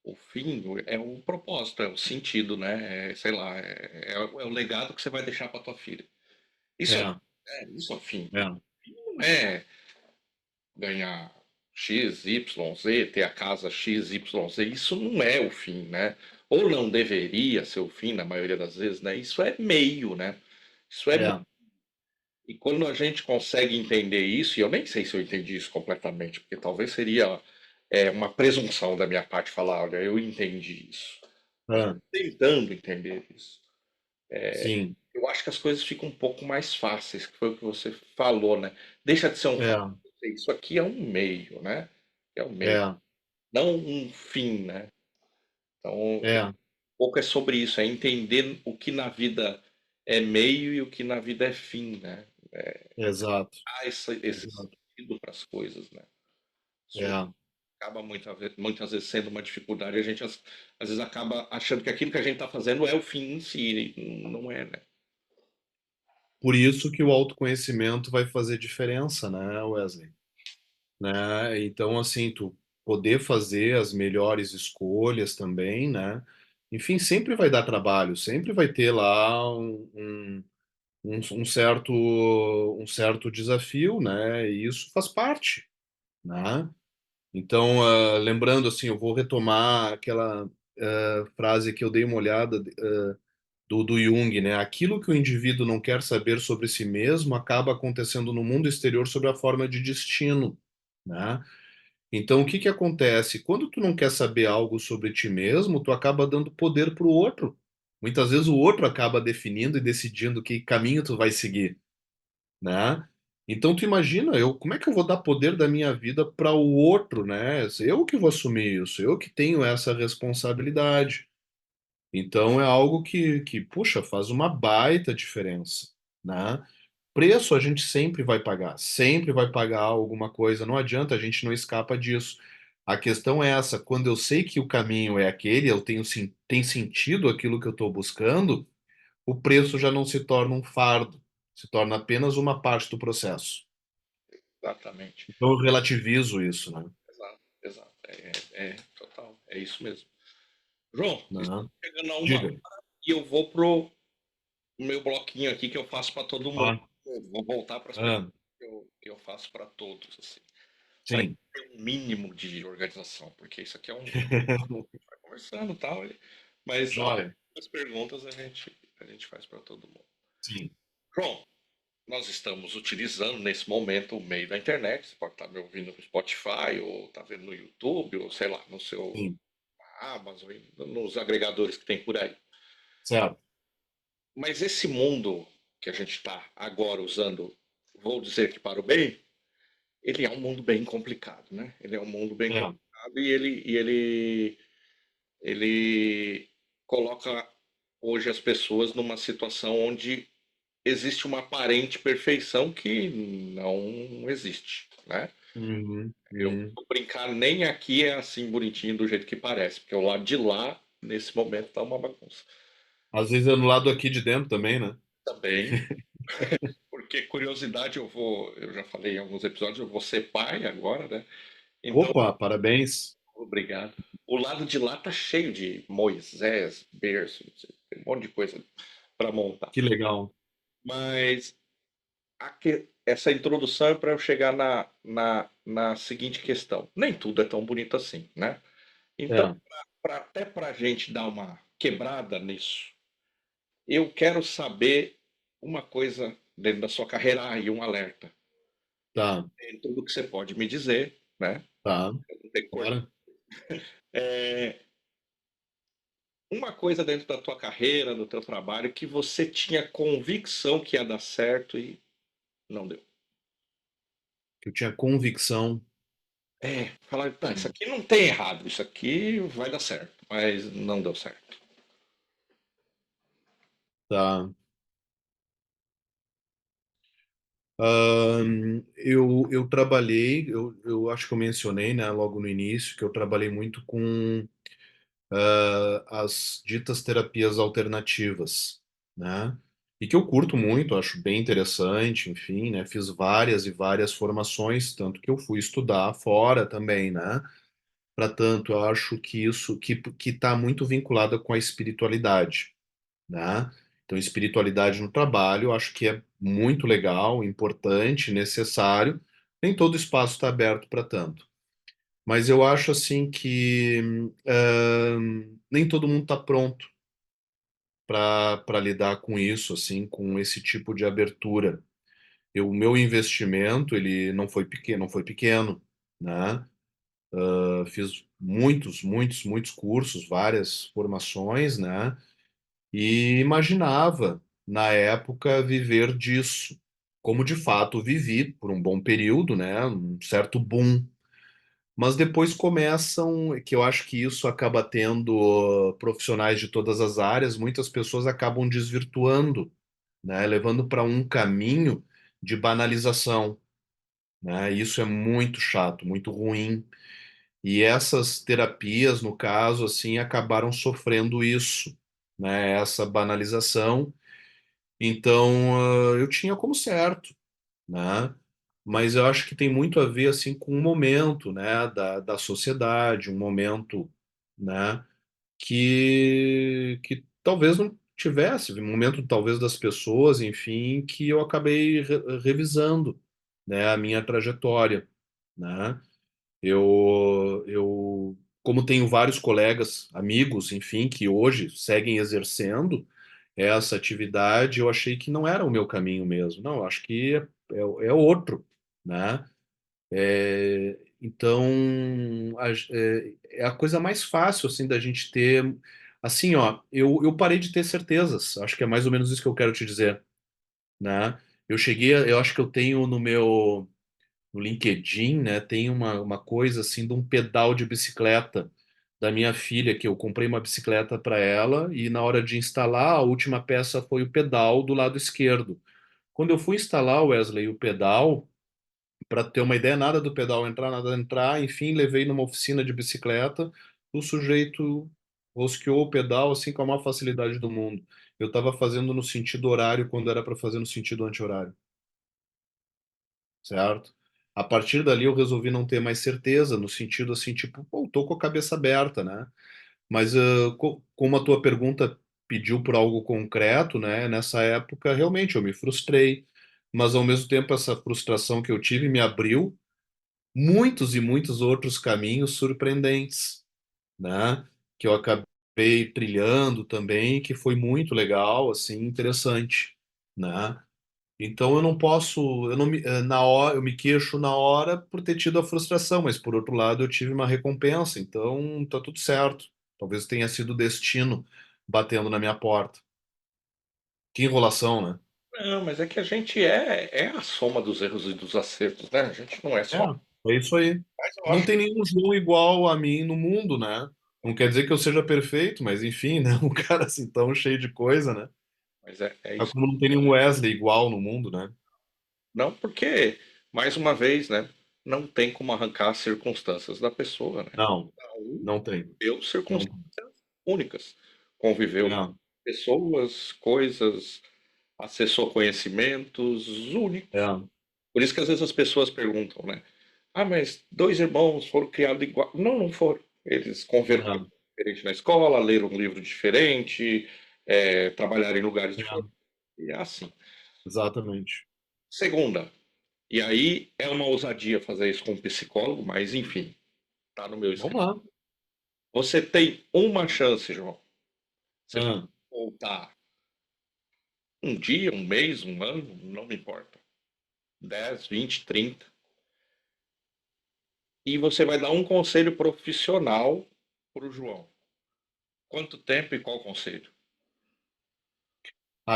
O fim é o propósito, é o sentido, né? Sei lá, é o legado que você vai deixar para tua filha. Isso é, é, isso é o fim. é, Não é ganhar X, Y, Z, ter a casa X, Y, Z. Isso não é o fim, né? Ou não deveria ser o fim na maioria das vezes, né? Isso é meio, né? Isso é é, E quando a gente consegue entender isso, e eu nem sei se eu entendi isso completamente, porque talvez seria uma presunção da minha parte falar, olha, eu entendi isso. Mas é, tentando entender isso, sim, eu acho que as coisas ficam um pouco mais fáceis, que foi o que você falou, né? Deixa de ser um fato. é, Isso aqui é um meio, né? É um meio, é, não um fim, né? Então, um é, pouco é sobre isso, é entender o que na vida é meio e o que na vida é fim, né? exato, Há esse exato, sentido para as coisas, né? Isso é. acaba muitas vezes sendo uma dificuldade. A gente às vezes acaba achando que aquilo que a gente está fazendo é o fim em si, e não é, né? Por isso que o autoconhecimento vai fazer diferença, né, Wesley? Né? Então, assim, tu poder fazer as melhores escolhas também, né? Enfim, sempre vai dar trabalho, sempre vai ter lá um certo desafio, né? E isso faz parte, né? Então, lembrando assim, eu vou retomar aquela frase que eu dei uma olhada do Jung, né? Aquilo que o indivíduo não quer saber sobre si mesmo acaba acontecendo no mundo exterior sob a forma de destino, né? Então, o que que acontece? Quando tu não quer saber algo sobre ti mesmo, tu acaba dando poder para o outro. Muitas vezes o outro acaba definindo e decidindo que caminho tu vai seguir, né? Então, tu imagina, como é que eu vou dar poder da minha vida para o outro, né? Eu que vou assumir isso, eu que tenho essa responsabilidade. Então, é algo que, puxa, faz uma baita diferença, né? Preço a gente sempre vai pagar alguma coisa, não adianta, a gente não escapa disso. A questão é essa, quando eu sei que o caminho é aquele, tem sentido aquilo que eu estou buscando, o preço já não se torna um fardo, se torna apenas uma parte do processo. Exatamente. Então eu relativizo isso, né? Exato, exato. Total, é isso mesmo. João, Né? estamos chegando a uma Diga. hora e eu vou pro o meu bloquinho aqui que eu faço para todo mundo. Ah, Eu vou voltar para as perguntas ah, que eu faço para todos, assim, para sim. ter um mínimo de organização, porque isso aqui é um vai conversando e tal, mas Joia. as perguntas a gente faz para todo mundo. Sim, João, nós estamos utilizando nesse momento o meio da internet. Você pode estar me ouvindo no Spotify, ou está vendo no YouTube, ou sei lá, no seu sim. Amazon, nos agregadores que tem por aí. Certo. Mas esse mundo que a gente está agora usando, vou dizer que para o bem, ele é um mundo bem complicado, né? Ele é um mundo bem É. complicado e ele coloca hoje as pessoas numa situação onde existe uma aparente perfeição que não existe, né? Uhum, Eu uhum. vou brincar, nem aqui é assim bonitinho do jeito que parece, porque o lado de lá, nesse momento, tá uma bagunça. Às vezes é no lado aqui de dentro também, né? Também, porque curiosidade, eu já falei em alguns episódios, eu vou ser pai agora, né? Então, Opa, parabéns. obrigado. O lado de lá tá cheio de Moisés, berço, não sei, tem um monte de coisa para montar. Que legal. Mas essa introdução é para eu chegar na seguinte questão. Nem tudo é tão bonito assim, né? Então, É, até para a gente dar uma quebrada nisso, eu quero saber uma coisa dentro da sua carreira e um alerta. tá, Dentro do que você pode me dizer, né? tá. Não tem que cortar. Bora. É, uma coisa dentro da tua carreira, do teu trabalho, que você tinha convicção que ia dar certo e não deu. Eu tinha convicção. Falar, tá, isso aqui não tem errado, isso aqui vai dar certo, mas não deu certo. Tá. Eu trabalhei, eu acho que eu mencionei, né, logo no início, que eu trabalhei muito com as ditas terapias alternativas, né? E que eu curto muito, acho bem interessante, enfim, né? Fiz várias e várias formações, tanto que eu fui estudar fora também, né? Para tanto, eu acho que isso que está muito vinculado com a espiritualidade, né? Então, espiritualidade no trabalho, eu acho que é muito legal, importante, necessário. Nem todo espaço está aberto para tanto. Mas eu acho assim que nem todo mundo está pronto para lidar com isso, assim, com esse tipo de abertura. O meu investimento, ele não foi pequeno, né? Eu fiz muitos, muitos, muitos cursos, várias formações, né? E imaginava, na época, viver disso, como de fato vivi por um bom período, né? Um certo boom. Mas depois começam, que eu acho que isso acaba tendo profissionais de todas as áreas, muitas pessoas acabam desvirtuando, né? Levando para um caminho de banalização, né? Isso é muito chato, muito ruim. E essas terapias, no caso, assim, acabaram sofrendo isso, né? Essa banalização. Então, eu tinha como certo, né? Mas eu acho que tem muito a ver, assim, com o momento, né? Da sociedade, um momento, né? Que talvez não tivesse, um momento talvez das pessoas, enfim, que eu acabei revisando, né? A minha trajetória, né? Como tenho vários colegas, amigos, enfim, que hoje seguem exercendo essa atividade, eu achei que não era o meu caminho mesmo. Não, eu acho que é outro, né? Então, é a coisa mais fácil, assim, da gente ter. Assim, ó, eu parei de ter certezas. Acho que é mais ou menos isso que eu quero te dizer, né? Eu acho que eu tenho no LinkedIn, né, tem uma coisa assim de um pedal de bicicleta da minha filha, que eu comprei uma bicicleta para ela e na hora de instalar, a última peça foi o pedal do lado esquerdo. Quando eu fui instalar, Wesley, o pedal, para ter uma ideia, nada do pedal entrar, nada entrar, enfim, levei numa oficina de bicicleta, o sujeito rosqueou o pedal assim com a maior facilidade do mundo. Eu estava fazendo no sentido horário quando era para fazer no sentido anti-horário, certo? A partir dali eu resolvi não ter mais certeza, no sentido assim, tipo, pô, tô com a cabeça aberta, né? Mas como a tua pergunta pediu por algo concreto, né? Nessa época, realmente, eu me frustrei, mas ao mesmo tempo, essa frustração que eu tive me abriu muitos e muitos outros caminhos surpreendentes, né? Que eu acabei trilhando também, que foi muito legal, assim, interessante, né? Então eu não posso, eu não me, na hora, eu me queixo na hora por ter tido a frustração, mas por outro lado eu tive uma recompensa, então tá tudo certo. Talvez tenha sido o destino batendo na minha porta. Que enrolação, né? Não, mas é que a gente é a soma dos erros e dos acertos, né? A gente não é só. É isso aí. Mas eu Não acho. tem nenhum João igual a mim no mundo, né? Não quer dizer que eu seja perfeito, mas enfim, né? Um cara assim tão cheio de coisa, né? Mas é Tá isso. como não tem nenhum Wesley igual no mundo, né? Não porque, mais uma vez, né? Não tem como arrancar as circunstâncias da pessoa, né? Não, Cada um não tem. deu Não circunstâncias tem. únicas. Conviveu com É, pessoas, coisas, acessou conhecimentos únicos. é, Por isso que às vezes as pessoas perguntam, né? Ah, mas dois irmãos foram criados igual. Não, não foram. Eles converteram é, diferente na escola, leram um livro diferente, trabalharam em lugares diferentes. é, E é assim. exatamente. Segunda, e aí é uma ousadia fazer isso com um psicólogo, mas enfim, tá no meu Vamos escrito. lá. Você tem uma chance, João. Você pode É. voltar um dia, um mês, um ano, não me importa. 10, 20, 30. E você vai dar um conselho profissional para o João. Quanto tempo e qual conselho?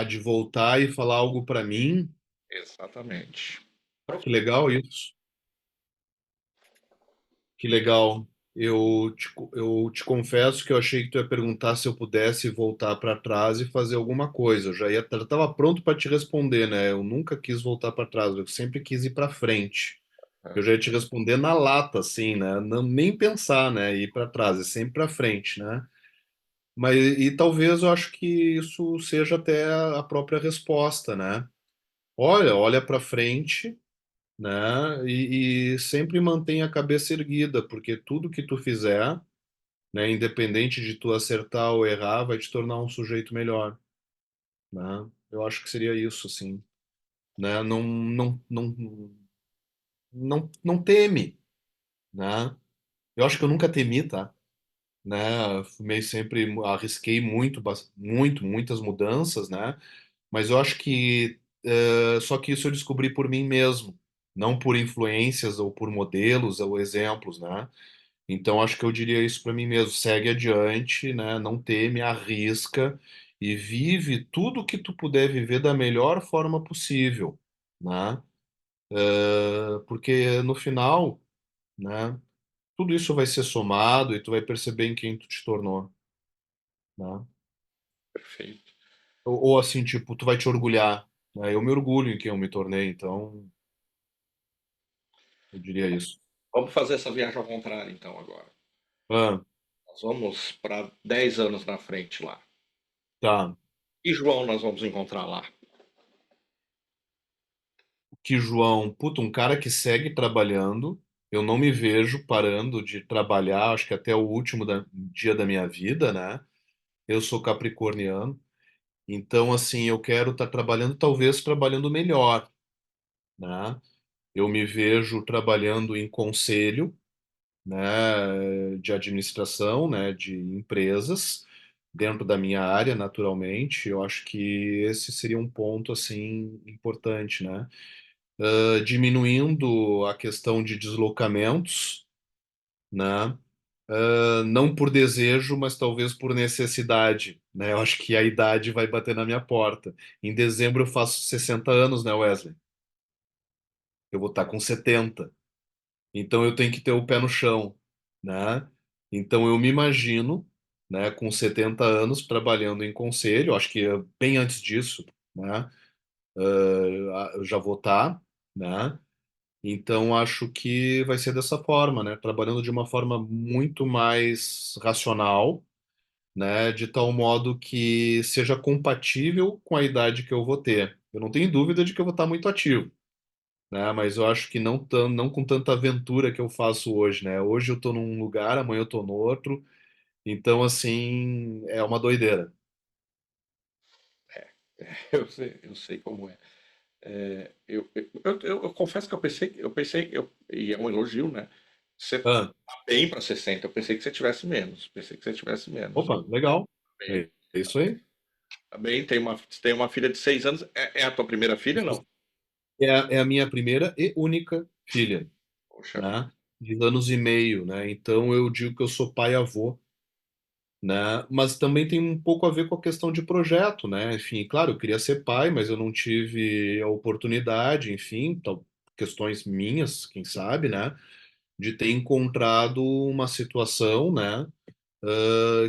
De voltar e falar algo para mim. Exatamente. Que legal isso. Que legal. Eu te confesso que eu achei que tu ia perguntar se eu pudesse voltar para trás e fazer alguma coisa. Eu já estava pronto para te responder, né? Eu nunca quis voltar para trás, eu sempre quis ir para frente. Eu já ia te responder na lata, assim, né? Não, nem pensar, né? Ir para trás, é sempre para frente, né? Mas e talvez eu acho que isso seja até a própria resposta, né? Olha para frente, né? E sempre mantenha a cabeça erguida, porque tudo que tu fizer, né, independente de tu acertar ou errar, vai te tornar um sujeito melhor, né? Eu acho que seria isso, assim, né? Não teme, né? Eu acho que eu nunca temi, tá? Né? Fumei sempre, arrisquei muito, muitas mudanças, né? Mas eu acho que só que isso eu descobri por mim mesmo, não por influências ou por modelos ou exemplos, né? Então acho que eu diria isso para mim mesmo, segue adiante, né? Não teme, arrisca e vive tudo que tu puder viver da melhor forma possível, né? Porque no final, né? Tudo isso vai ser somado e tu vai perceber em quem tu te tornou, né? Perfeito. Ou assim, tipo, tu vai te orgulhar, né? Eu me orgulho em quem eu me tornei, então eu diria isso. Vamos fazer essa viagem ao contrário, então, agora. Ah, Nós vamos para 10 anos na frente lá. tá. E João nós vamos encontrar lá. Que João, puta, um cara que segue trabalhando, eu não me vejo parando de trabalhar, acho que até o último dia da minha vida, né? Eu sou capricorniano, então, assim, eu quero estar trabalhando, talvez trabalhando melhor, né? Eu me vejo trabalhando em conselho, né, de administração, né, de empresas, dentro da minha área, naturalmente. Eu acho que esse seria um ponto, assim, importante, né? Diminuindo a questão de deslocamentos, né? Não por desejo, mas talvez por necessidade, né? Eu acho que a idade vai bater na minha porta. Em dezembro eu faço 60 anos, né, Wesley? Eu vou estar com 70. Então eu tenho que ter o pé no chão, né? Então eu me imagino, né, com 70 anos trabalhando em conselho, acho que bem antes disso, né? Eu já vou estar, né? Então, acho que vai ser dessa forma, né? Trabalhando de uma forma muito mais racional, né? De tal modo que seja compatível com a idade que eu vou ter. Eu não tenho dúvida de que eu vou estar muito ativo, né? Mas eu acho que não com tanta aventura que eu faço hoje, né? Hoje eu estou num lugar, amanhã eu estou no outro. Então, assim, é uma doideira. Eu sei como é. Eu confesso que e é um elogio, né? Você Ah, tá bem para 60. Eu pensei que você tivesse menos. Pensei que você tivesse menos. opa, legal. Bem, É isso aí. tá bem. Tem uma filha de 6 anos. É a tua primeira filha, não? É a minha primeira e única filha, Poxa vida. né? De anos e meio, né? Então eu digo que eu sou pai avô, né? Mas também tem um pouco a ver com a questão de projeto, né? Enfim, claro, eu queria ser pai, mas eu não tive a oportunidade, enfim, questões minhas, quem sabe, né? De ter encontrado uma situação, né?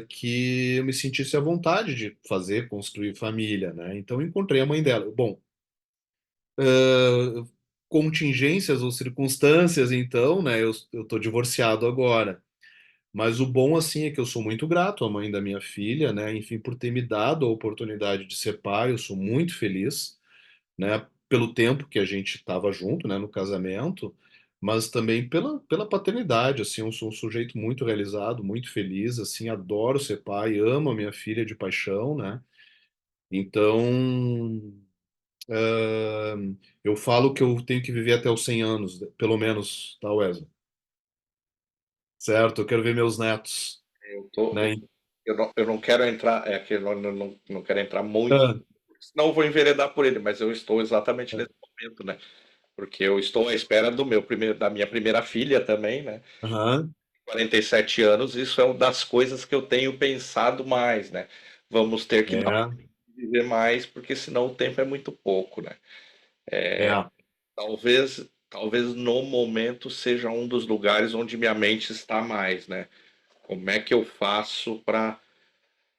Que eu me sentisse à vontade de fazer, construir família, né? Então eu encontrei a mãe dela. Bom, contingências ou circunstâncias, então, né? Eu tô divorciado agora. Mas o bom, assim, é que eu sou muito grato à mãe da minha filha, né? Enfim, por ter me dado a oportunidade de ser pai, eu sou muito feliz, né? Pelo tempo que a gente estava junto, né? No casamento, mas também pela paternidade, assim, eu sou um sujeito muito realizado, muito feliz, assim, adoro ser pai, amo a minha filha de paixão, né? Então, eu falo que eu tenho que viver até os 100 anos, pelo menos, tá, Wesley? Certo? Eu quero ver meus netos, Eu tô, né? eu não quero entrar, é que eu não quero entrar muito, Ah, senão eu vou enveredar por ele, mas eu estou exatamente nesse momento, né? Porque eu estou à espera da minha primeira filha também, né? aham, 47 anos, isso é uma das coisas que eu tenho pensado mais, né? Vamos ter que é, viver mais, porque senão o tempo é muito pouco, né? é, Talvez no momento seja um dos lugares onde minha mente está mais, né? Como é que eu faço para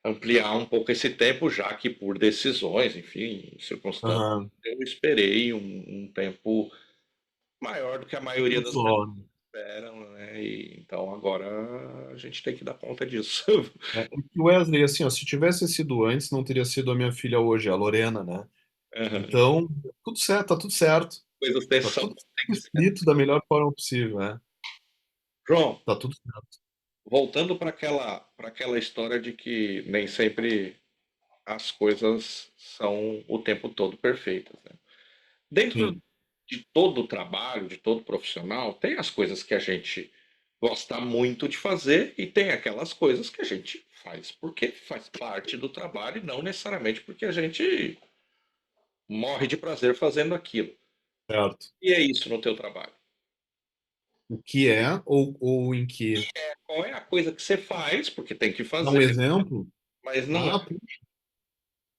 ampliar um pouco esse tempo, já que por decisões, enfim, circunstâncias, aham. eu esperei um tempo maior do que a maioria das pessoas Só, esperam, né? E, então agora a gente tem que dar conta disso. é que Wesley, assim, ó, se tivesse sido antes, não teria sido a minha filha hoje, a Lorena, né? Aham. Então, tudo certo, tá tudo certo. Coisas Tá tudo têm que ser. escrito da melhor forma possível, né? João, Tá tudo certo. voltando para aquela história de que nem sempre as coisas são o tempo todo perfeitas, né? Dentro Sim, de todo o trabalho, de todo profissional, tem as coisas que a gente gosta muito de fazer e tem aquelas coisas que a gente faz porque faz parte do trabalho e não necessariamente porque a gente morre de prazer fazendo aquilo. certo. E é isso no teu trabalho. O que é ou em que? Qual é a coisa que você faz, porque tem que Dá fazer, um exemplo? mas não é.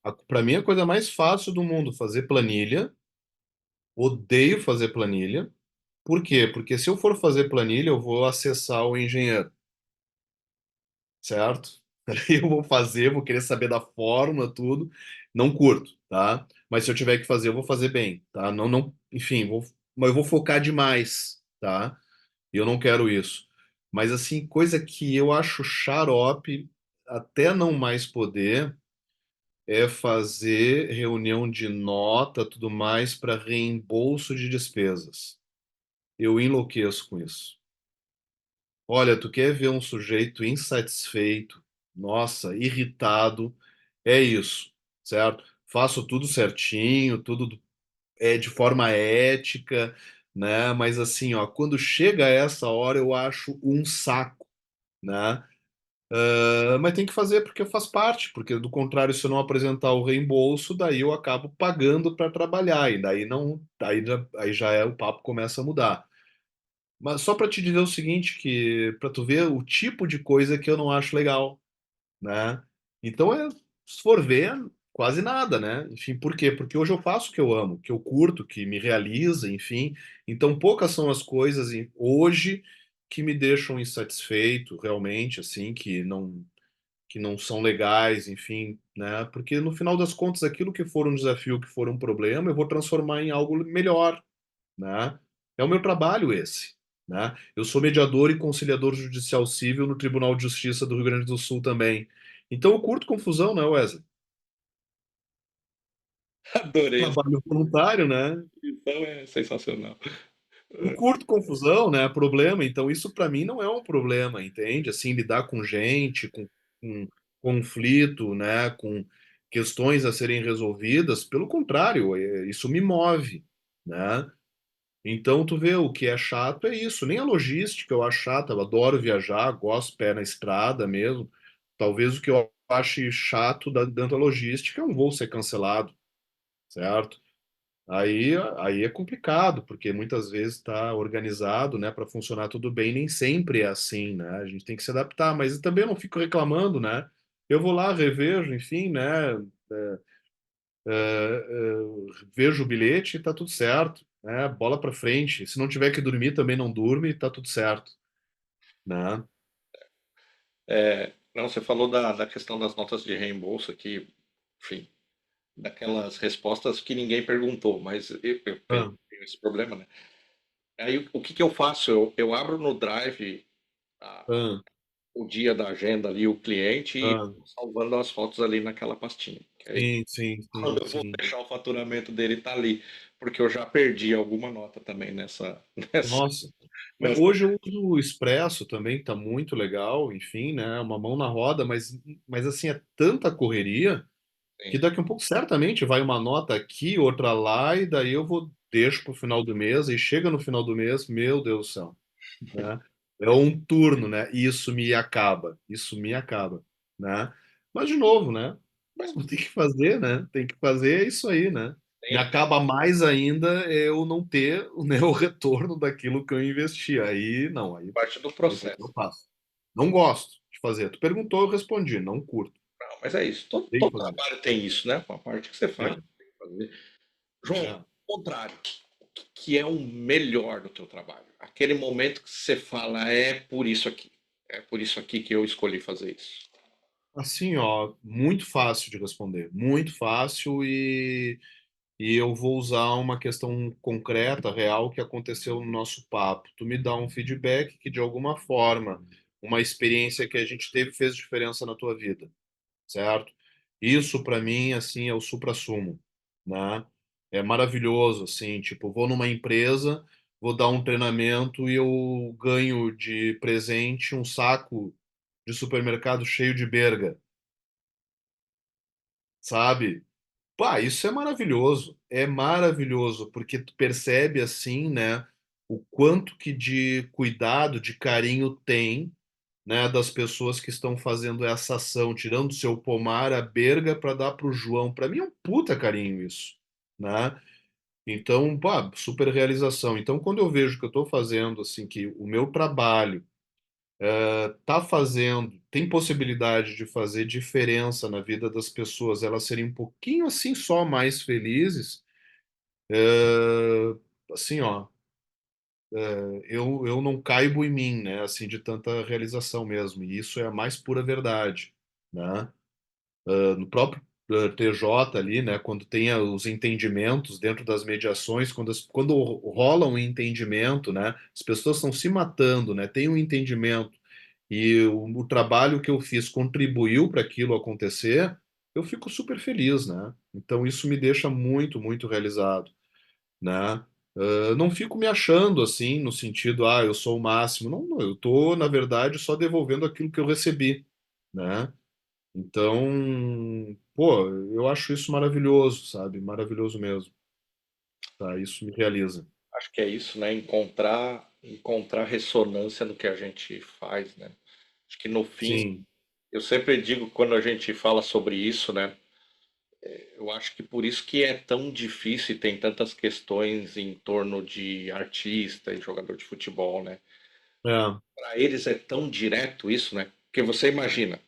Ah, para mim é a coisa mais fácil do mundo fazer planilha. Odeio fazer planilha. Por quê? Porque se eu for fazer planilha, eu vou acessar o engenheiro, certo? Aí eu vou fazer, vou querer saber da fórmula, tudo. Não curto, tá? Mas se eu tiver que fazer, eu vou fazer bem, tá? Não, não, enfim, mas eu vou focar demais, tá? E eu não quero isso. Mas assim, coisa que eu acho xarope, até não mais poder, é fazer reunião de nota, tudo mais, para reembolso de despesas. Eu enlouqueço com isso. Olha, tu quer ver um sujeito insatisfeito, nossa, irritado, é isso, certo? Faço tudo certinho, tudo é de forma ética, né? Mas assim, ó, quando chega essa hora eu acho um saco, né? Mas tem que fazer porque faz parte, porque do contrário, se eu não apresentar o reembolso, daí eu acabo pagando para trabalhar, e daí não, aí já é o papo começa a mudar. Mas só para te dizer o seguinte, que para tu ver o tipo de coisa que eu não acho legal, né? Então se for ver, quase nada, né? Enfim, por quê? Porque hoje eu faço o que eu amo, que eu curto, que me realiza, enfim. Então poucas são as coisas hoje que me deixam insatisfeito, realmente, assim, que não são legais, enfim, né? Porque no final das contas, aquilo que for um desafio, que for um problema, eu vou transformar em algo melhor, né? É o meu trabalho esse, né? Eu sou mediador e conciliador judicial civil no Tribunal de Justiça do Rio Grande do Sul também. Então eu curto confusão, né, Wesley? Adorei essa Trabalho voluntário, né? definição, é sensacional. Eu curto confusão, né? Problema. Então isso para mim não é um problema, entende? Assim, lidar com gente, com conflito, né? questões a serem resolvidas, pelo contrário, isso me move, né? Então, tu vê, o que é chato é isso. Nem a logística eu acho chata, eu adoro viajar, gosto pé na estrada mesmo. Talvez o que eu ache chato dentro da logística é um voo ser cancelado, certo? Aí é complicado, porque muitas vezes está organizado, né, para funcionar tudo bem, nem sempre é assim, né? A gente tem que se adaptar, mas eu também não fico reclamando, né? Eu vou lá, revejo, enfim, né? Vejo o bilhete e tá tudo certo, né? Bola para frente. Se não tiver que dormir, também não durme e tá tudo certo, né? Não, você falou da questão das notas de reembolso aqui, enfim, daquelas respostas que ninguém perguntou, mas eu tenho Ah, esse problema, né? Aí o que que eu faço? Eu abro no Drive ah, o dia da agenda ali, o cliente, e ah. vou salvando as fotos ali naquela pastinha. Que aí, Sim, sim, quando sim, eu vou sim. fechar o faturamento dele, tá ali. Porque eu já perdi alguma nota também nessa, Nossa. nessa. Hoje eu uso o Expresso também, que tá muito legal, enfim, né? Uma mão na roda, mas assim, é tanta correria que Sim. daqui a um pouco certamente vai uma nota aqui, outra lá, e daí eu vou deixo para o final do mês, e chega no final do mês, meu Deus do céu, né? É um turno, né? E isso me acaba, né? Mas de novo, né? Mas Não tem que fazer, né? Tem que fazer é isso aí, né? Me tem acaba mais ainda eu não ter, né, o retorno daquilo que eu investi. Aí não, parte do aí o que eu processo. faço? Não gosto de fazer. Tu perguntou, eu respondi, não curto. Não, mas é isso. Todo, Tem que todo fazer. trabalho tem isso, né? Uma parte que você faz, É, tem que fazer. João, é. ao contrário, o que é o melhor do teu trabalho? Aquele momento que você fala, é por isso aqui. É por isso aqui que eu escolhi fazer isso. Assim, ó, muito fácil de responder, muito fácil e eu vou usar uma questão concreta, real, que aconteceu no nosso papo. Tu me dá um feedback que, de alguma forma, uma experiência que a gente teve fez diferença na tua vida, certo? Isso, para mim, assim, é o suprassumo, né? É maravilhoso, assim, tipo, vou numa empresa, vou dar um treinamento e eu ganho de presente um saco de supermercado cheio de berga, sabe? Pá, isso é maravilhoso, porque tu percebe assim, né, o quanto que de cuidado, de carinho tem, né, das pessoas que estão fazendo essa ação, tirando do seu pomar a berga para dar para o João. Para mim é um puta carinho isso, né? Então, pá, super realização. Então, quando eu vejo que eu estou fazendo assim, que o meu trabalho tá fazendo, tem possibilidade de fazer diferença na vida das pessoas, elas serem um pouquinho assim só mais felizes, assim, ó, eu não caibo em mim, né, assim, de tanta realização mesmo, e isso é a mais pura verdade, né? No próprio TJ ali, né, quando tem os entendimentos dentro das mediações, quando rola um entendimento, né, as pessoas estão se matando, né, tem um entendimento e o trabalho que eu fiz contribuiu para aquilo acontecer, eu fico super feliz, né? Então isso me deixa muito, muito realizado, né? Não fico me achando assim, no sentido, eu sou o máximo. Não, não, eu tô, na verdade, só devolvendo aquilo que eu recebi, né? Então, pô, eu acho isso maravilhoso, sabe? Maravilhoso mesmo, tá? Isso me realiza. Acho que é isso, né? Encontrar ressonância no que a gente faz, né? Acho que no fim, Sim, eu sempre digo quando a gente fala sobre isso, né? Eu acho que por isso que é tão difícil e tem tantas questões em torno de artista e jogador de futebol, né? é, Para eles é tão direto isso, né? Porque você imagina,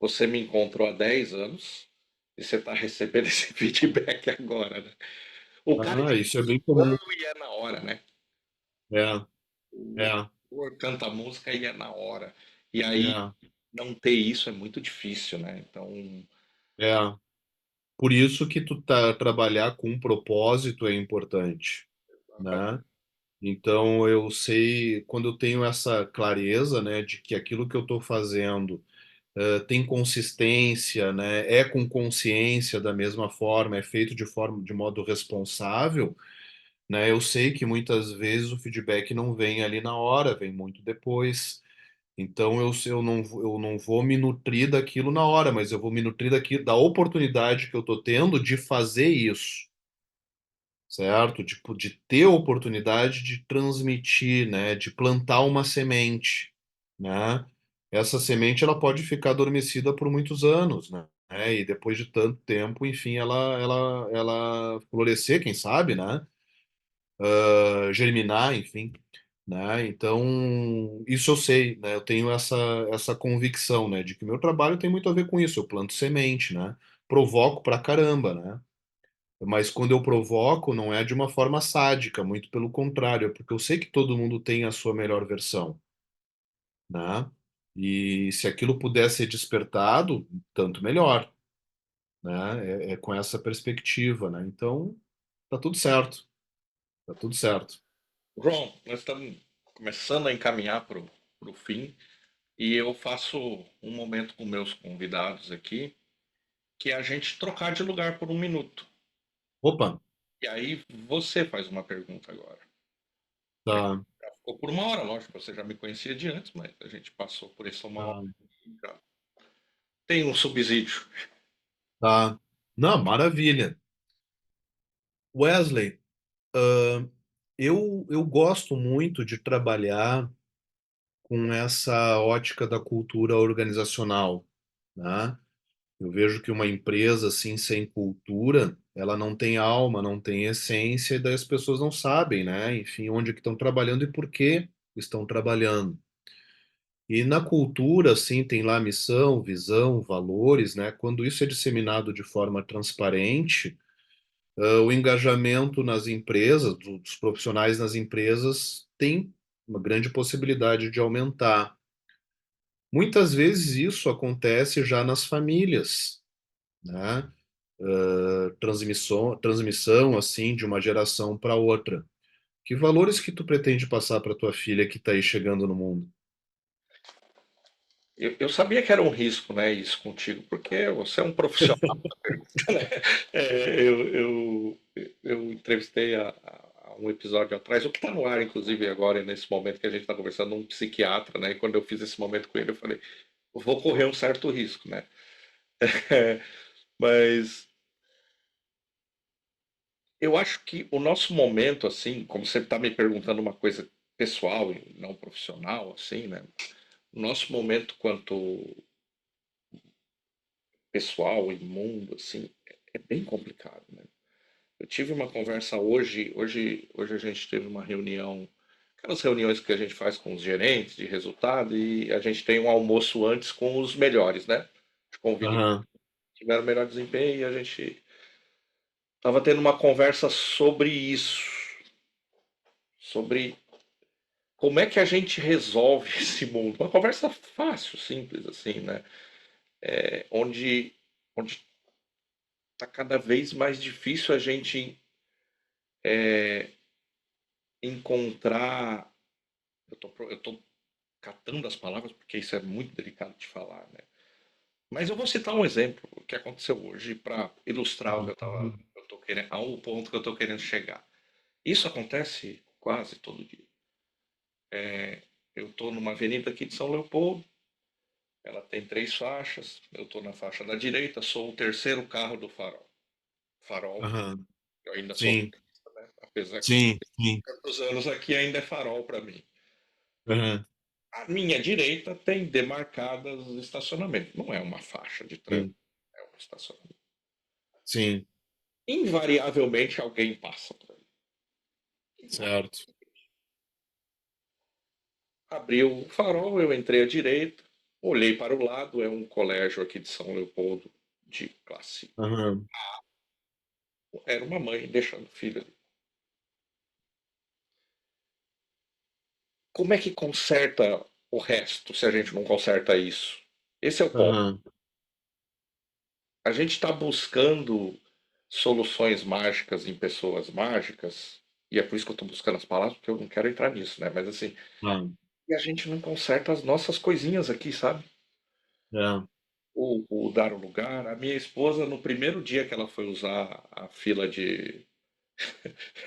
você me encontrou há 10 anos e você está recebendo esse feedback agora, né? O cara isso é bem falou comum. e é na hora, né? É, O é, ator canta a música e é na hora. E aí é, não ter isso é muito difícil, né? Então, é. Por isso que tu trabalhar com um propósito é importante, né? Então eu sei, quando eu tenho essa clareza, né, de que aquilo que eu estou fazendo tem consistência, né, é com consciência da mesma forma, é feito de modo responsável, né? Eu sei que muitas vezes o feedback não vem ali na hora, vem muito depois. Então eu não vou me nutrir daquilo na hora, mas eu vou me nutrir da oportunidade que eu estou tendo de fazer isso, certo? Tipo, de ter a oportunidade de transmitir, né? De plantar uma semente, né? Essa semente ela pode ficar adormecida por muitos anos, né? E depois de tanto tempo, enfim, ela florescer, quem sabe, né? Germinar, enfim, né? Então, isso eu sei, né? Eu tenho essa convicção, né? De que o meu trabalho tem muito a ver com isso. Eu planto semente, né? Provoco pra caramba, né? Mas quando eu provoco, não é de uma forma sádica, muito pelo contrário, é porque eu sei que todo mundo tem a sua melhor versão, né? E se aquilo puder ser despertado, tanto melhor, né? É com essa perspectiva, né? Então, tá tudo certo, tá tudo certo. João, nós estamos começando a encaminhar para o fim e eu faço um momento com meus convidados aqui, que é a gente trocar de lugar por um minuto. Opa, E aí você faz uma pergunta agora. A gente tá, já ficou por uma hora, lógico, você já me conhecia de antes, mas a gente passou por essa uma hora. tá, Já tem um subsídio. tá. Não, maravilha. Wesley, eu gosto muito de trabalhar com essa ótica da cultura organizacional, né? Eu vejo que uma empresa assim sem cultura, ela não tem alma, não tem essência, e daí as pessoas não sabem, né? Enfim, onde é que estão trabalhando e por que estão trabalhando. E na cultura, assim, tem lá missão, visão, valores, né? Quando isso é disseminado de forma transparente, o engajamento nas empresas, dos profissionais nas empresas, tem uma grande possibilidade de aumentar. Muitas vezes isso acontece já nas famílias, né? Transmissão assim de uma geração para outra. Que valores que tu pretende passar para tua filha que está aí chegando no mundo? Eu sabia que era um risco, né, isso contigo, porque você é um profissional da pergunta, né? Eu entrevistei há um episódio atrás, o que está no ar, inclusive, agora, nesse momento que a gente está conversando, um psiquiatra, né? E quando eu fiz esse momento com ele, eu falei, eu vou correr um certo risco, né? Mas eu acho que o nosso momento, assim, como você está me perguntando uma coisa pessoal e não profissional, assim, né? O nosso momento quanto pessoal e mundo, assim, é bem complicado, né? Eu tive uma conversa hoje a gente teve uma reunião, aquelas reuniões que a gente faz com os gerentes de resultado e a gente tem um almoço antes com os melhores, né? Te convido Aham, que tiveram melhor desempenho e a gente estava tendo uma conversa sobre isso, sobre como é que a gente resolve esse mundo. Uma conversa fácil, simples, assim, né? Onde está cada vez mais difícil a gente encontrar. Eu tô catando as palavras porque isso é muito delicado de falar, né? Mas eu vou citar um exemplo que aconteceu hoje para ilustrar o que eu tô querendo, ao ponto que eu estou querendo chegar. Isso acontece quase todo dia. Eu estou numa avenida aqui de São Leopoldo, ela tem três faixas, eu estou na faixa da direita, sou o terceiro carro do farol. Farol, aham. eu ainda sou Sim, motorista, né? Apesar que sim, sim. tantos anos aqui ainda é farol para mim. Aham, À minha direita tem demarcadas estacionamento. Não é uma faixa de trânsito, sim, é um estacionamento. sim, Invariavelmente alguém passa por ali. certo. Abriu o farol, eu entrei à direita, olhei para o lado, é um colégio aqui de São Leopoldo de classe. Aham, Era uma mãe deixando o filho ali. Como é que conserta o resto se a gente não conserta isso? Esse é o ponto. aham, A gente está buscando soluções mágicas em pessoas mágicas, e é por isso que eu estou buscando as palavras, porque eu não quero entrar nisso, né? Mas assim, aham, e a gente não conserta as nossas coisinhas aqui, sabe? é, O dar o lugar. A minha esposa, no primeiro dia que ela foi usar a fila de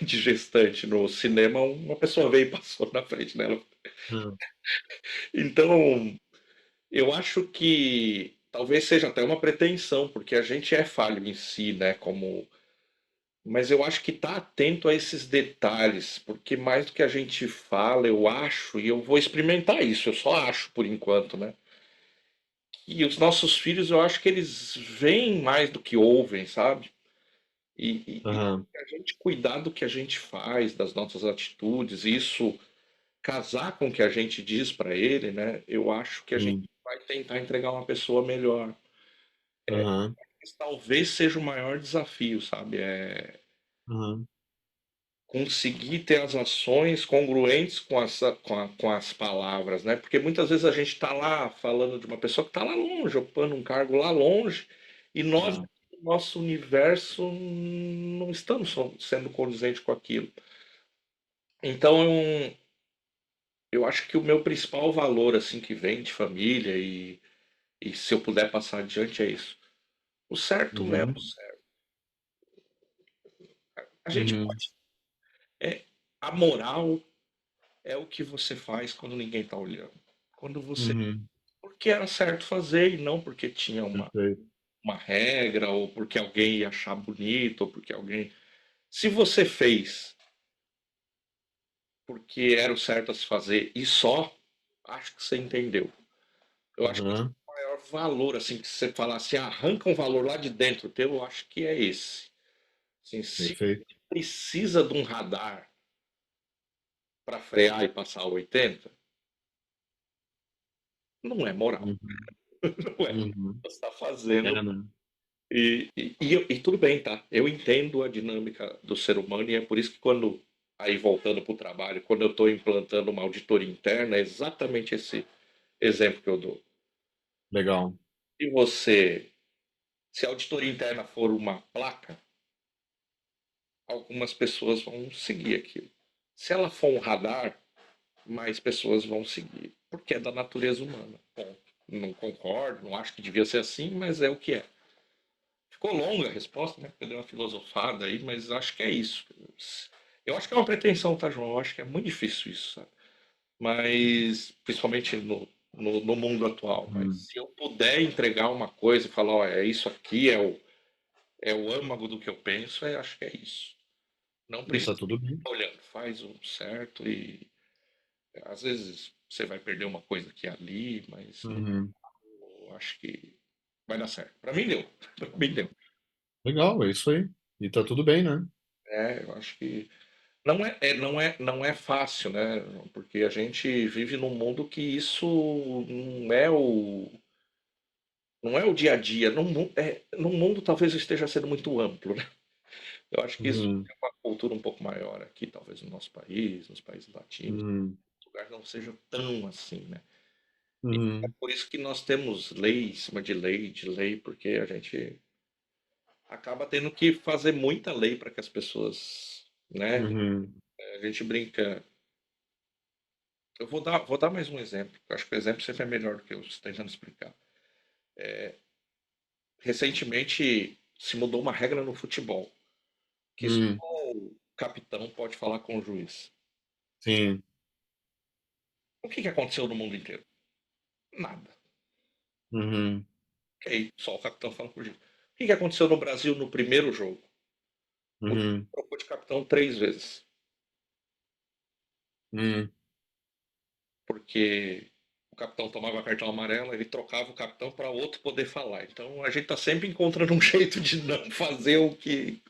gestante no cinema, uma pessoa veio e passou na frente dela. Hum. Então, eu acho que talvez seja até uma pretensão, porque a gente é falho em si, né? Mas eu acho que tá atento a esses detalhes, porque mais do que a gente fala, eu acho, e eu vou experimentar isso, eu só acho por enquanto, né? E os nossos filhos, eu acho que eles veem mais do que ouvem, sabe? E Aham. a gente cuidar do que a gente faz, das nossas atitudes, e isso casar com o que a gente diz para ele, né? Eu acho que a gente Sim. vai tentar entregar uma pessoa melhor. Aham. Esse talvez seja o maior desafio, sabe? É Aham. conseguir ter as ações congruentes com as palavras, né? Porque muitas vezes a gente está lá falando de uma pessoa que está lá longe, ocupando um cargo lá longe, e nós, Ah. no nosso universo, não estamos sendo condizentes com aquilo. Então, eu acho que o meu principal valor, assim, que vem de família, e se eu puder passar adiante, é isso. O certo é o Uhum. certo. A gente Uhum. pode. A moral é o que você faz quando ninguém está olhando. Quando você. Uhum. Porque era certo fazer e não porque tinha Perfeito. uma regra, ou porque alguém ia achar bonito, ou porque alguém. Se você fez porque era o certo a se fazer e só, acho que você entendeu. Eu acho que esse Aham. é o maior valor, assim, que você falar assim, arranca um valor lá de dentro teu, eu acho que é esse. Assim, se Perfeito. precisa de um radar para frear e passar 80, não é moral, Uhum. não é. Uhum. Você está fazendo. É, né? E tudo bem, tá? Eu entendo a dinâmica do ser humano e é por isso que quando, aí voltando para o trabalho, quando eu estou implantando uma auditoria interna, é exatamente esse exemplo que eu dou. Legal. Se você, se a auditoria interna for uma placa, algumas pessoas vão seguir aquilo. Se ela for um radar, mais pessoas vão seguir, porque é da natureza humana. Bom, não concordo, não acho que devia ser assim, mas é o que é. Ficou longa a resposta, né? Porque deu uma filosofada aí, mas acho que é isso. Eu acho que é uma pretensão, tá, João? Eu acho que é muito difícil isso, sabe? Mas, principalmente no mundo atual. Mas Uhum. se eu puder entregar uma coisa e falar, ó, é isso aqui, é o âmago do que eu penso, acho que é isso. Não E tá precisa tudo ficar bem. olhando, faz o certo e às vezes você vai perder uma coisa aqui e ali, mas Uhum. eu acho que vai dar certo. Para mim deu, para mim deu. Legal, é isso aí. E tá tudo bem, né? Eu acho que não é fácil, né? Porque a gente vive num mundo que isso não é o dia a dia. Num mundo talvez esteja sendo muito amplo, né? Eu acho que isso Uhum. é uma cultura um pouco maior aqui, talvez no nosso país, nos países latinos, Uhum. os lugares não seja tão assim, né? É Uhum. por isso que nós temos lei em cima de lei, porque a gente acaba tendo que fazer muita lei para que as pessoas, né? Uhum. A gente brinca. Eu vou dar mais um exemplo. Eu acho que o exemplo sempre é melhor do que eu tentando explicar. Recentemente se mudou uma regra no futebol, que só Uhum. o capitão pode falar com o juiz. Sim. O que aconteceu no mundo inteiro? Nada. Uhum. Ok, só o capitão fala com o juiz. O que aconteceu no Brasil no primeiro jogo? O juiz Uhum. trocou de capitão 3 vezes, Uhum. porque o capitão tomava cartão amarelo, ele trocava o capitão para outro poder falar. Então a gente está sempre encontrando um jeito de não fazer o que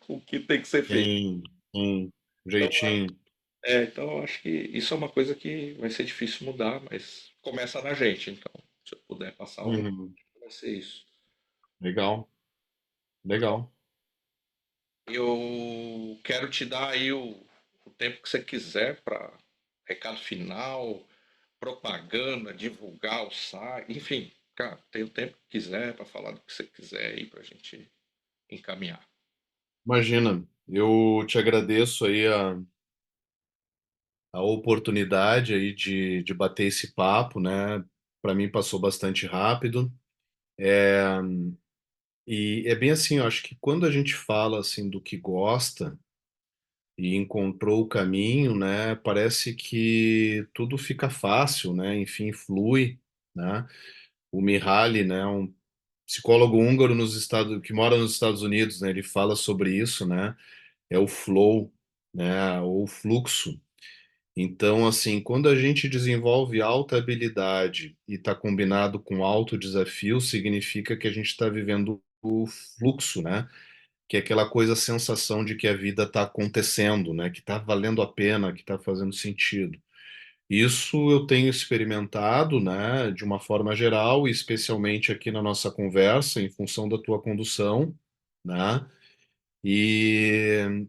tem que ser feito. Sim. Sim. Então, Jeitinho. então eu acho que isso é uma coisa que vai ser difícil mudar, mas começa na gente. Então, se eu puder passar alguma Uhum. coisa, vai ser isso. Legal. Legal. Eu quero te dar aí o tempo que você quiser para recado final, propaganda, divulgar o site, enfim, cara, tem o tempo que quiser para falar do que você quiser aí para a gente encaminhar. Imagina, eu te agradeço aí a oportunidade aí de bater esse papo, né? Para mim passou bastante rápido. E é bem assim, eu acho que quando a gente fala assim do que gosta, e encontrou o caminho, né, parece que tudo fica fácil, né, enfim, flui, né? O Mihaly, né, um psicólogo húngaro que mora nos Estados Unidos, né, ele fala sobre isso, né? É o flow, né, ou o fluxo. Então, assim, quando a gente desenvolve alta habilidade e está combinado com alto desafio, significa que a gente está vivendo o fluxo, né? Que é aquela coisa, a sensação de que a vida está acontecendo, né? Que está valendo a pena, que está fazendo sentido. Isso eu tenho experimentado, né? De uma forma geral, e especialmente aqui na nossa conversa, em função da tua condução, né? E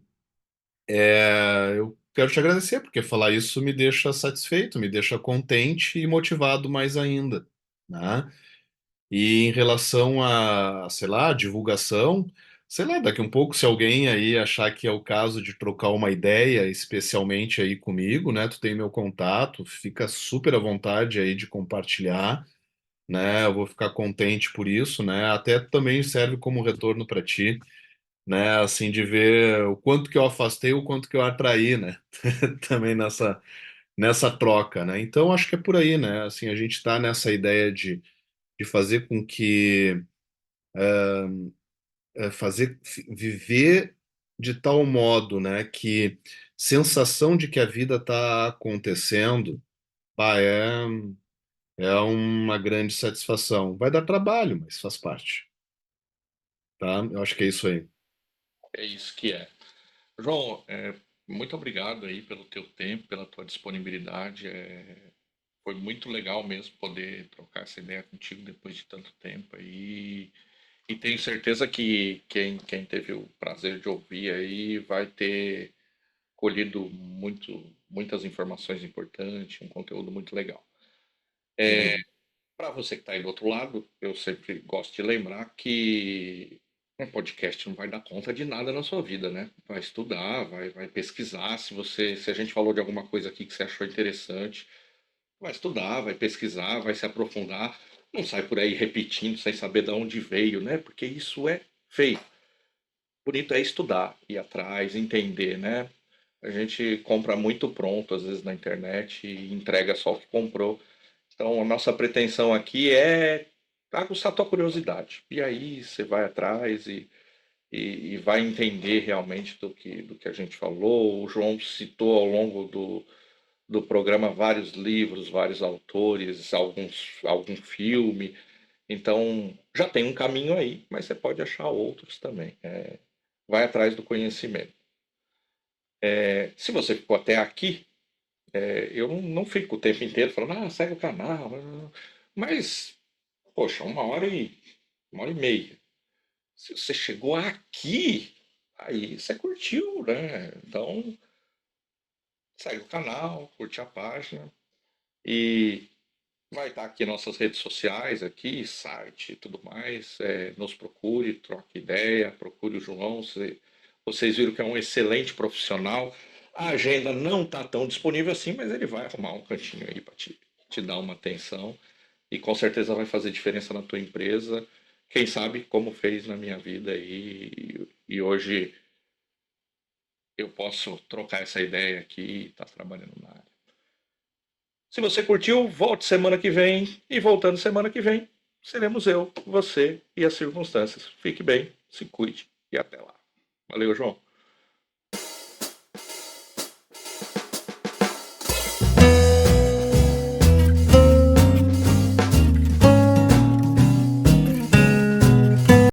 eu quero te agradecer, porque falar isso me deixa satisfeito, me deixa contente e motivado mais ainda, né? E em relação a, sei lá, divulgação, sei lá, daqui um pouco, se alguém aí achar que é o caso de trocar uma ideia, especialmente aí comigo, né? Tu tem meu contato, fica super à vontade aí de compartilhar, né? Eu vou ficar contente por isso, né? Até também serve como retorno para ti, né? Assim, de ver o quanto que eu afastei, o quanto que eu atraí, né? Também nessa troca, né? Então, acho que é por aí, né? Assim, a gente está nessa ideia de fazer com que viver de tal modo, né, que sensação de que a vida está acontecendo, pá, é uma grande satisfação. Vai dar trabalho, mas faz parte, tá? Eu acho que é isso aí. É isso que é. João, muito obrigado aí pelo teu tempo, pela tua disponibilidade. Foi muito legal mesmo poder trocar essa ideia contigo depois de tanto tempo aí. E tenho certeza que quem teve o prazer de ouvir aí vai ter colhido muitas informações importantes, um conteúdo muito legal. Uhum. Para você que está aí do outro lado, eu sempre gosto de lembrar que um podcast não vai dar conta de nada na sua vida, né? Vai estudar, vai pesquisar. Se a gente falou de alguma coisa aqui que você achou interessante, vai estudar, vai pesquisar, vai se aprofundar. Não sai por aí repetindo sem saber de onde veio, né? Porque isso é feio. Bonito é estudar, ir atrás, entender, né? A gente compra muito pronto, às vezes na internet, e entrega só o que comprou. Então, a nossa pretensão aqui é aguçar a tua curiosidade. E aí você vai atrás e vai entender realmente do que a gente falou. O João citou ao longo do programa vários livros, vários autores, algum filme. Então, já tem um caminho aí, mas você pode achar outros também. Vai atrás do conhecimento. Se você ficou até aqui, eu não fico o tempo inteiro falando, segue o canal. Mas, poxa, uma hora e meia. Se você chegou aqui, aí você curtiu, né? Então, segue o canal, curte a página e vai estar aqui nossas redes sociais, aqui, site e tudo mais. Nos procure, troque ideia, procure o João. Vocês viram que é um excelente profissional. A agenda não está tão disponível assim, mas ele vai arrumar um cantinho aí para te dar uma atenção e com certeza vai fazer diferença na tua empresa. Quem sabe como fez na minha vida e hoje eu posso trocar essa ideia aqui e estar trabalhando na área. Se você curtiu, volte semana que vem e voltando semana que vem, seremos eu, você e as circunstâncias. Fique bem, se cuide e até lá. Valeu, João.